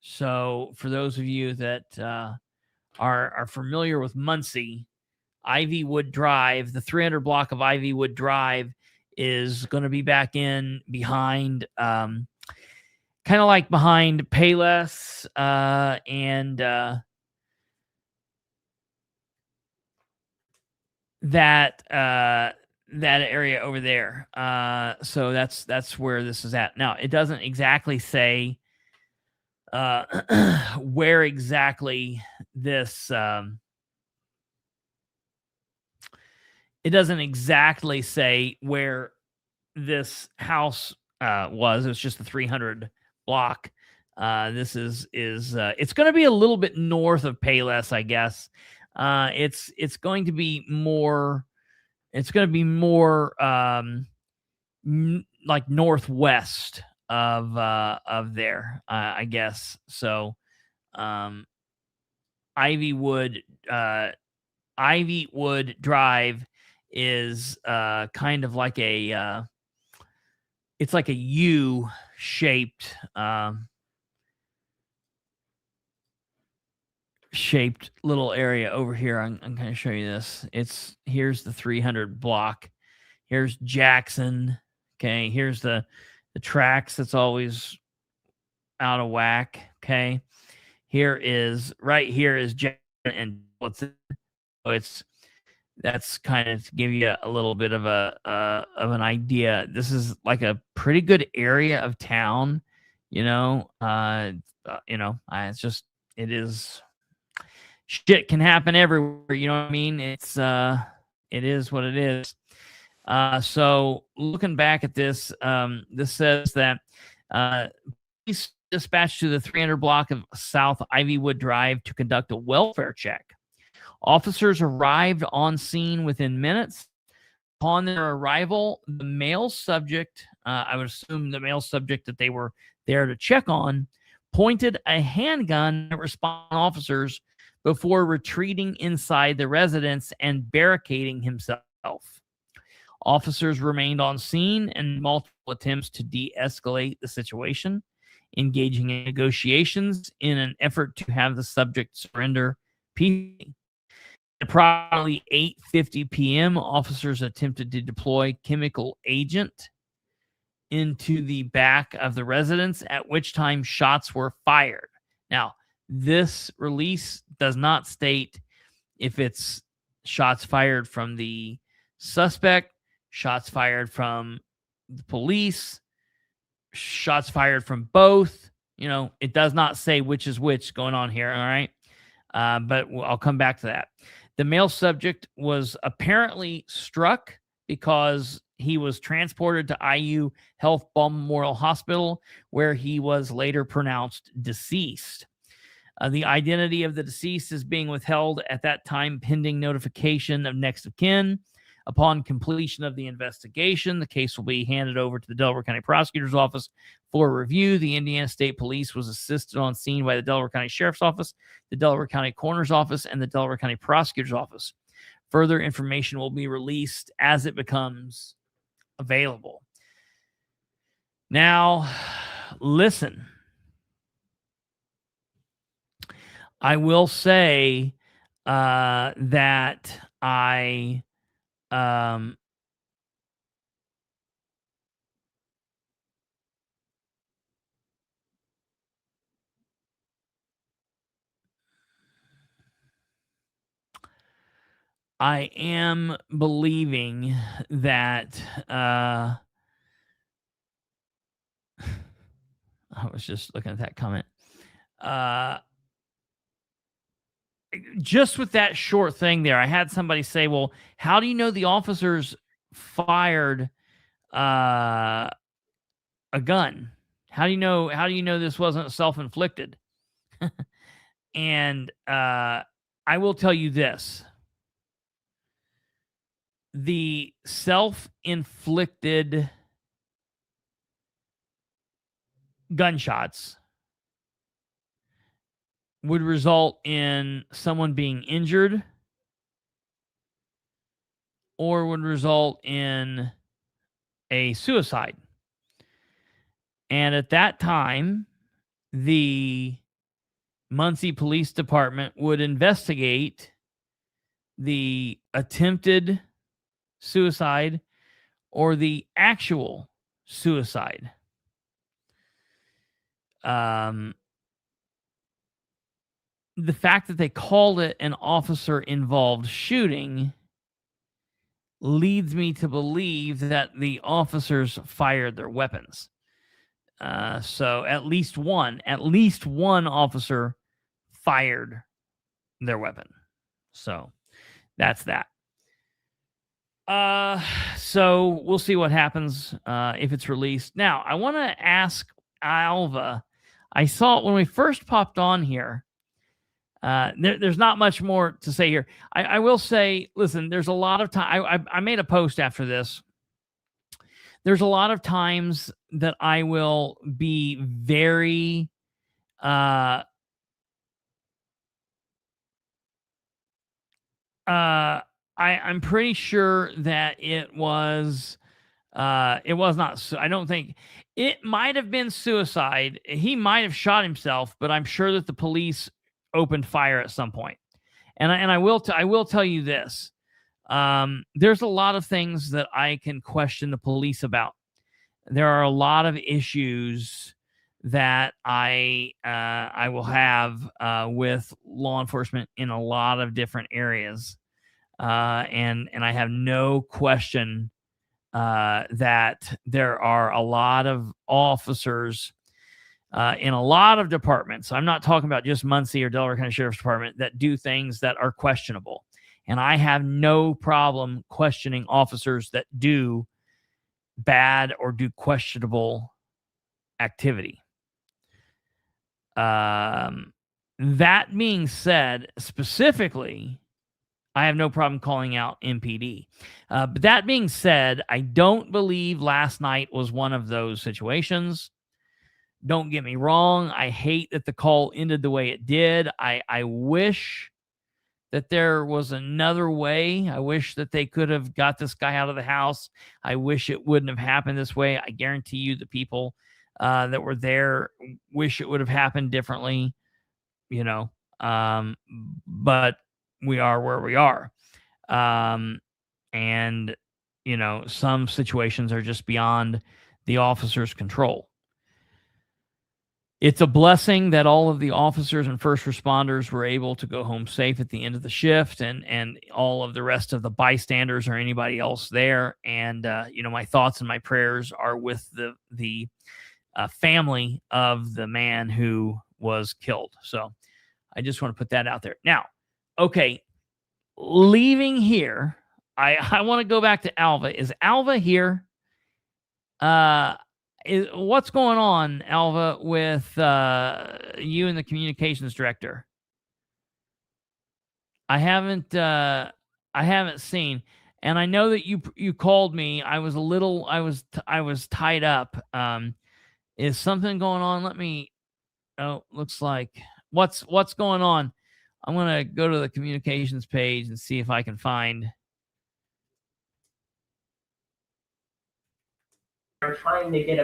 So for those of you that are familiar with Muncie, Ivywood Drive, the 300 block of Ivywood Drive is going to be back in behind, kind of like behind Payless and that area over there. So that's where this is at. Now, it doesn't exactly say where exactly this it doesn't exactly say where this house was. It's just the 300 block. This is it's going to be a little bit north of Payless, I guess. It's going to be more. It's going to be more like northwest of there, I guess. So, Ivywood Drive is kind of like a it's like a U shaped little area over here. I'm going to show you this. Here's the 300 block. Here's Jackson. Okay, here's the tracks that's always out of whack. Okay, right here is Jackson, and that's kind of to give you a little bit of an idea. This is like a pretty good area of town, it's just, it is, shit can happen everywhere, you know what I mean? It is what it is. So looking back at this, this says that police dispatched to the 300 block of South Ivywood Drive to conduct a welfare check. Officers arrived on scene within minutes. Upon their arrival, the male subject, I would assume the male subject that they were there to check on, pointed a handgun at responding officers before retreating inside the residence and barricading himself. Officers remained on scene and multiple attempts to de-escalate the situation, engaging in negotiations in an effort to have the subject surrender peacefully. At approximately 8:50 p.m., officers attempted to deploy chemical agent into the back of the residence, at which time shots were fired. Now, this release does not state if it's shots fired from the suspect, shots fired from the police, shots fired from both. It does not say which is which going on here, all right? But I'll come back to that. The male subject was apparently struck because he was transported to IU Health Baltimore Memorial Hospital, where he was later pronounced deceased. The identity of the deceased is being withheld at that time pending notification of next of kin. Upon completion of the investigation, the case will be handed over to the Delaware County Prosecutor's Office for review. The Indiana State Police was assisted on scene by the Delaware County Sheriff's Office, the Delaware County Coroner's Office, and the Delaware County Prosecutor's Office. Further information will be released as it becomes available. Now, listen. I will say that I am believing that I was just looking at that comment. Just with that short thing there, I had somebody say, well, how do you know the officers fired a gun? How do you know this wasn't self-inflicted? And I will tell you this. The self-inflicted gunshots would result in someone being injured or would result in a suicide. And at that time, the Muncie Police Department would investigate the attempted suicide or the actual suicide. The fact that they called it an officer-involved shooting leads me to believe that the officers fired their weapons. So at least one officer fired their weapon. So that's that. So we'll see what happens if it's released. Now, I want to ask Alva. I saw it when we first popped on here. There's not much more to say here. I will say, listen, there's a lot of time. I made a post after this. There's a lot of times that I will be very I'm pretty sure that it was not. I don't think it might have been suicide. He might have shot himself, but I'm sure that the police opened fire at some point. And I will tell you this. There's a lot of things that I can question the police about. There are a lot of issues that I will have with law enforcement in a lot of different areas. And I have no question that there are a lot of officers in a lot of departments. I'm not talking about just Muncie or Delaware County Sheriff's Department that do things that are questionable. And I have no problem questioning officers that do bad or do questionable activity. That being said, specifically, I have no problem calling out MPD. But that being said, I don't believe last night was one of those situations. Don't get me wrong. I hate that the call ended the way it did. I wish that there was another way. I wish that they could have got this guy out of the house. I wish it wouldn't have happened this way. I guarantee you the people that were there wish it would have happened differently, but we are where we are. And, some situations are just beyond the officer's control. It's a blessing that all of the officers and first responders were able to go home safe at the end of the shift, and all of the rest of the bystanders or anybody else there. And, my thoughts and my prayers are with the family of the man who was killed. So I just want to put that out there. Now, okay, leaving here, I want to go back to Alva. Is Alva here? What's going on, Alva, with you and the communications director? I haven't seen, and I know that you called me. I was tied up. Is something going on? Looks like what's going on? I'm gonna go to the communications page and see if I can find.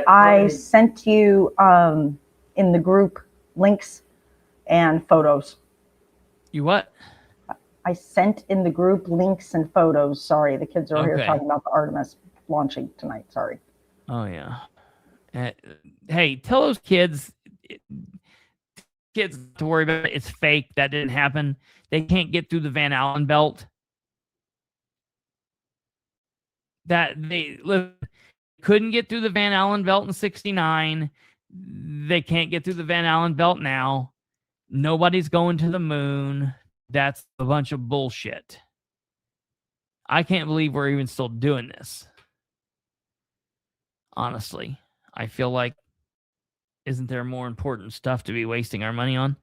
I sent you in the group links and photos. You what? I sent in the group links and photos. Sorry, the kids are here Okay. talking about the Artemis launching tonight. Sorry. Oh yeah. Hey, tell those kids to worry about it. It's fake. That didn't happen. They can't get through the Van Allen belt. They couldn't get through the Van Allen belt in 1969. They can't get through the Van Allen belt now. Nobody's going to the moon. That's a bunch of bullshit. I can't believe we're even still doing this. Honestly, I feel like, isn't there more important stuff to be wasting our money on?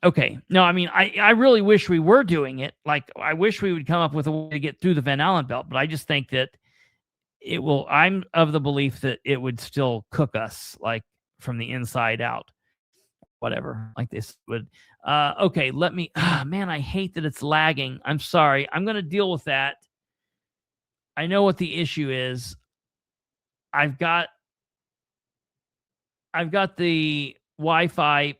Okay. No, I mean, I really wish we were doing it. Like, I wish we would come up with a way to get through the Van Allen belt, but I just think that I'm of the belief that it would still cook us, like, from the inside out, whatever, like this would. Okay, man, I hate that it's lagging. I'm sorry. I'm going to deal with that. I know what the issue is. I've got the Wi-Fi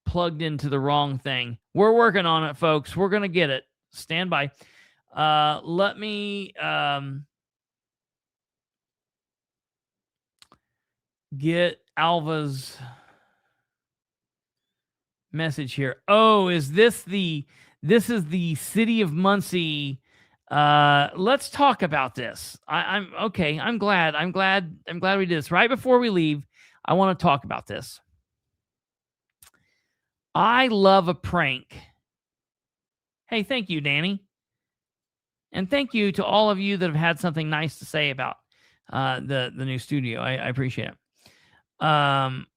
plugged into the wrong thing. We're working on it, folks. We're going to get it. Stand by. Let me get Alva's message here. Oh, is this is the city of Muncie? Let's talk about this. I'm okay. I'm glad we did this. Right before we leave, I want to talk about this. I love a prank. Hey, thank you, Danny. And thank you to all of you that have had something nice to say about the new studio. I appreciate it.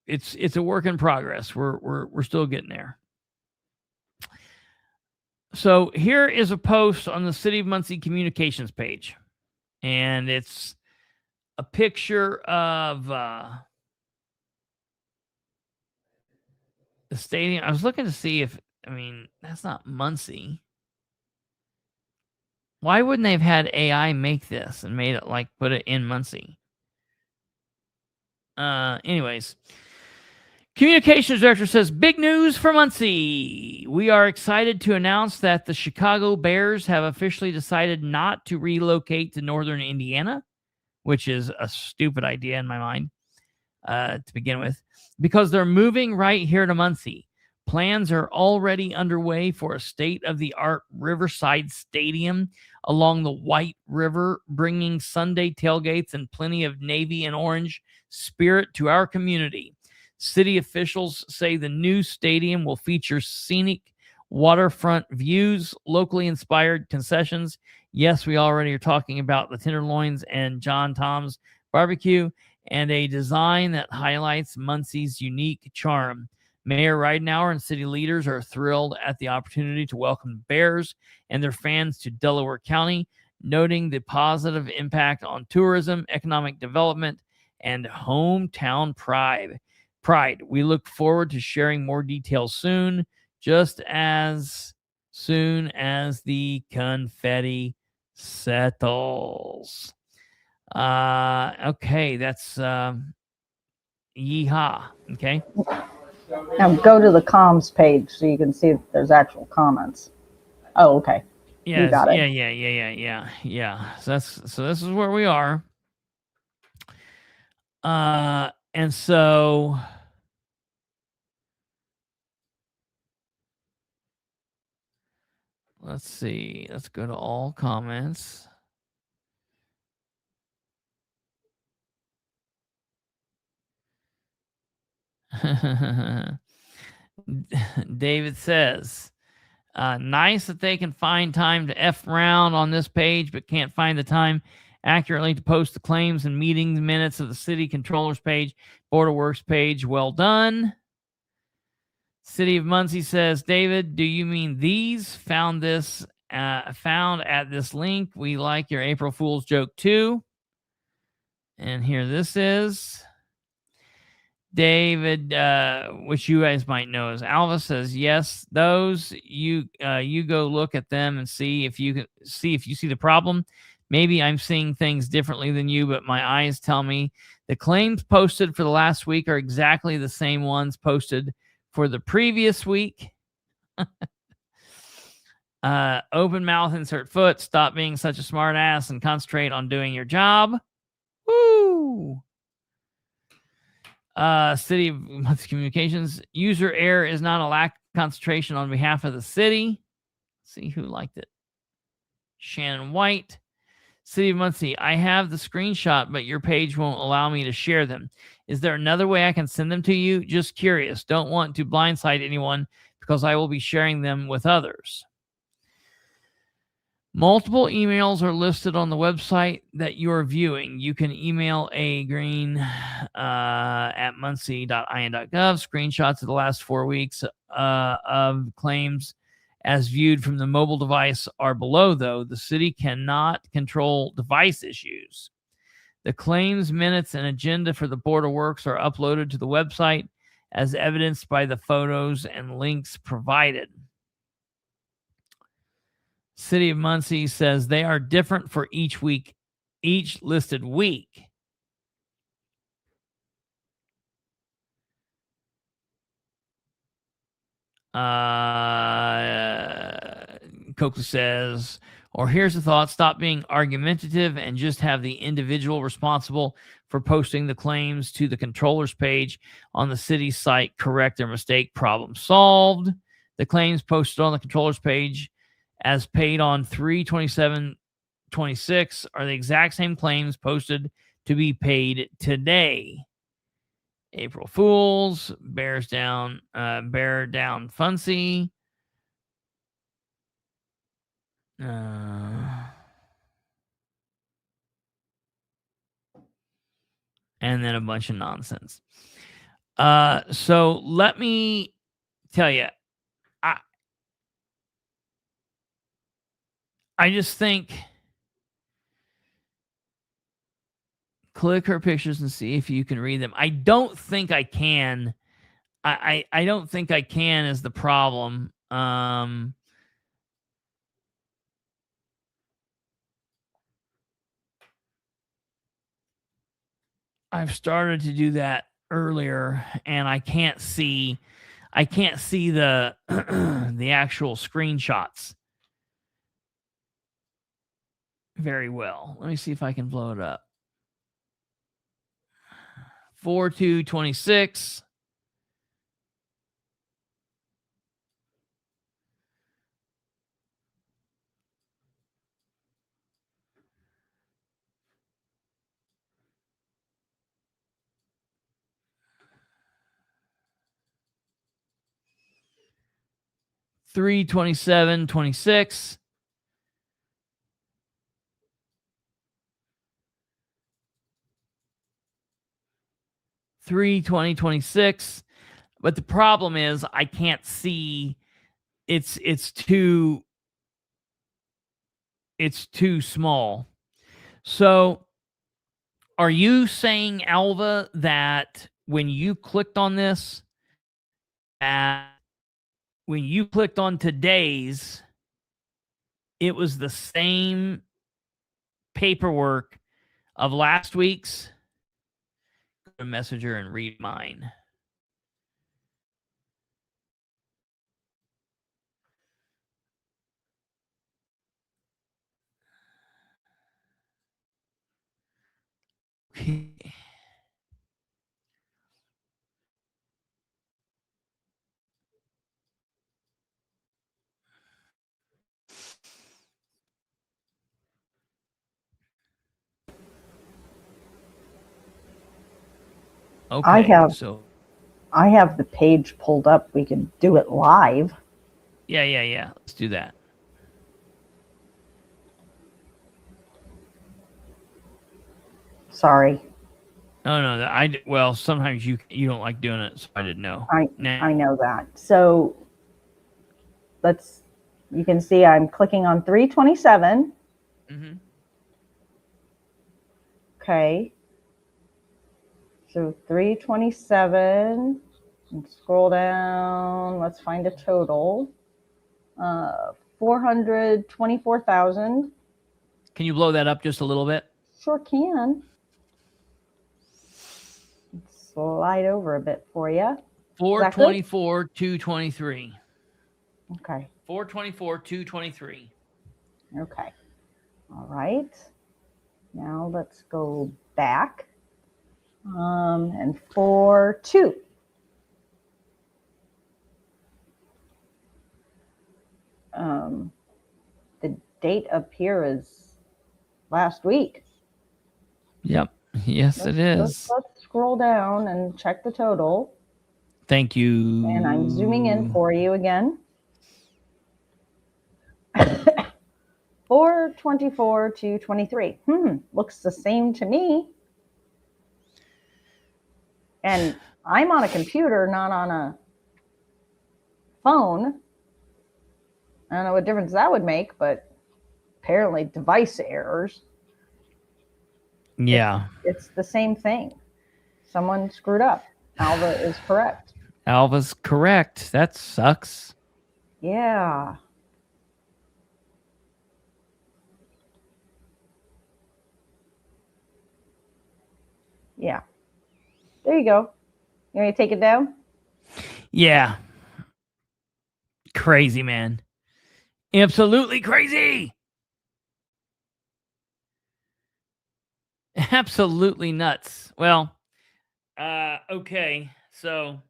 It's a work in progress. We're still getting there. So here is a post on the City of Muncie communications page, and it's a picture of the stadium. I was looking to see if, that's not Muncie. Why wouldn't they have had AI make this and made it put it in Muncie? Anyways, communications director says, big news for Muncie. We are excited to announce that the Chicago Bears have officially decided not to relocate to northern Indiana, which is a stupid idea in my mind to begin with, because they're moving right here to Muncie. Plans are already underway for a state-of-the-art Riverside Stadium along the White River, bringing Sunday tailgates and plenty of navy and orange spirit to our community. City officials say the new stadium will feature scenic waterfront views, locally inspired concessions. Yes, we already are talking about the Tenderloins and John Tom's barbecue, and a design that highlights Muncie's unique charm. Mayor Ridenhour and city leaders are thrilled at the opportunity to welcome Bears and their fans to Delaware County, noting the positive impact on tourism, economic development, and hometown pride. We look forward to sharing more details soon, just as soon as the confetti settles. Okay, that's yeehaw. Okay. Now go to the comms page so you can see if there's actual comments. Oh, okay. Yeah, you got it. Yeah. So this is where we are. And so let's see. Let's go to all comments. David says, nice that they can find time to F around on this page, but can't find the time accurately to post the claims and meeting minutes of the city controller's page, Board of Works page. Well done. City of Muncie says, David, do you mean these? Found at this link. We like your April Fool's joke too. And here this is. David, which you guys might know as Alva, says, yes, those you go look at them and see if you see the problem. Maybe I'm seeing things differently than you, but my eyes tell me the claims posted for the last week are exactly the same ones posted for the previous week. Open mouth, insert foot. Stop being such a smart ass and concentrate on doing your job. Woo! City of Muncie Communications. User error is not a lack of concentration on behalf of the city. Let's see who liked it. Shannon White. City of Muncie. I have the screenshot, but your page won't allow me to share them. Is there another way I can send them to you? Just curious. Don't want to blindside anyone because I will be sharing them with others. Multiple emails are listed on the website that you are viewing. You can email agreen at muncie.in.gov. Screenshots of the last 4 weeks of claims as viewed from the mobile device are below, though. The city cannot control device issues. The claims minutes and agenda for the Board of Works are uploaded to the website as evidenced by the photos and links provided. City of Muncie says they are different for each week, each listed week. Coakley says, Or here's the thought: stop being argumentative and just have the individual responsible for posting the claims to the controller's page on the city's site correct their mistake. Problem solved. The claims posted on the controller's page as paid on 3/27/26 are the exact same claims posted to be paid today. April Fools, bear down Funcy. And then a bunch of nonsense. So let me tell you, I just think click her pictures and see if you can read them. I don't think I can. I don't think I can is the problem. I've started to do that earlier, and I can't see the the actual screenshots very well. Let me see if I can blow it up. 4/2/26. (3/27/26). (3/20/26). But the problem is I can't see. It's too small. So are you saying, Alva, that when you clicked on this, when you clicked on today's, it was the same paperwork of last week's? Go to Messenger and read mine. Okay. Okay, I have the page pulled up. We can do it live. Yeah. Let's do that. Sorry. No. Well, sometimes you don't like doing it, so I didn't know. I know that. So you can see I'm clicking on 3/27. Mm-hmm. Okay. So 3/27, and scroll down. Let's find a total. 424,000. Can you blow that up just a little bit? Sure can. Slide over a bit for you. 4/24/2/23. Okay. 4/24/2/23. Okay. All right. Now let's go back. And 4/2. The date up here is last week. Yep. Yes, it is. Let's scroll down and check the total. Thank you. And I'm zooming in for you again. 4/24/2/23. Looks the same to me. And I'm on a computer, not on a phone. I don't know what difference that would make, but apparently device errors. Yeah. It's the same thing. Someone screwed up. Alva is correct. Alva's correct. That sucks. Yeah. Yeah. There you go. You want me to take it down? Yeah. Crazy, man. Absolutely crazy. Absolutely nuts. Well, okay. So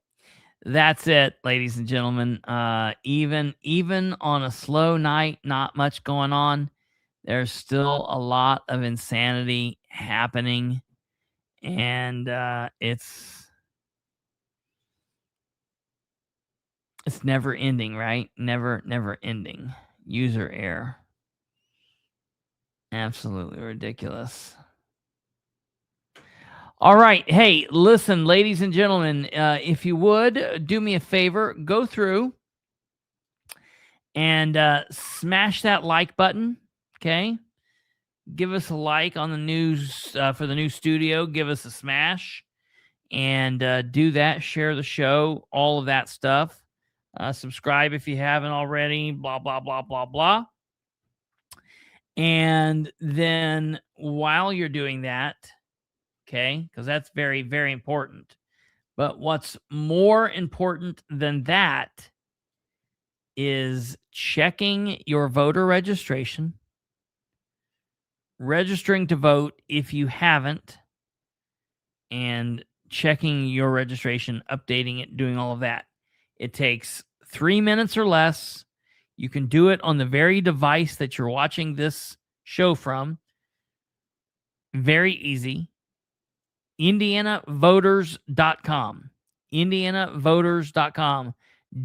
that's it, ladies and gentlemen. Even on a slow night, not much going on. There's still a lot of insanity happening, and it's never ending, right? Never ending. User error. Absolutely ridiculous. All right. Hey, listen, ladies and gentlemen, if you would do me a favor, go through and smash that like button. Okay. Give us a like on the news for the new studio. Give us a smash and do that. Share the show, all of that stuff. Subscribe if you haven't already. Blah, blah, blah, blah, blah. And then while you're doing that, okay, because that's very, very important. But what's more important than that is checking your voter registration, registering to vote if you haven't, and checking your registration, updating it, doing all of that. It takes 3 minutes or less. You can do it on the very device that you're watching this show from. Very easy. IndianaVoters.com. IndianaVoters.com.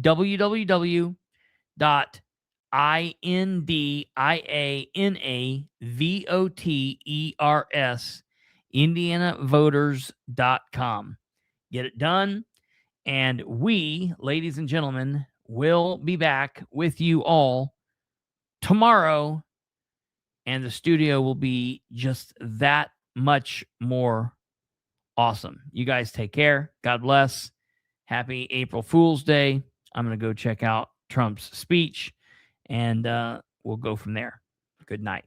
www.IndianaVoters. IndianaVoters.com. Get it done. And we, ladies and gentlemen, will be back with you all tomorrow. And the studio will be just that much more awesome. You guys take care. God bless. Happy April Fool's Day. I'm going to go check out Trump's speech, and we'll go from there. Good night.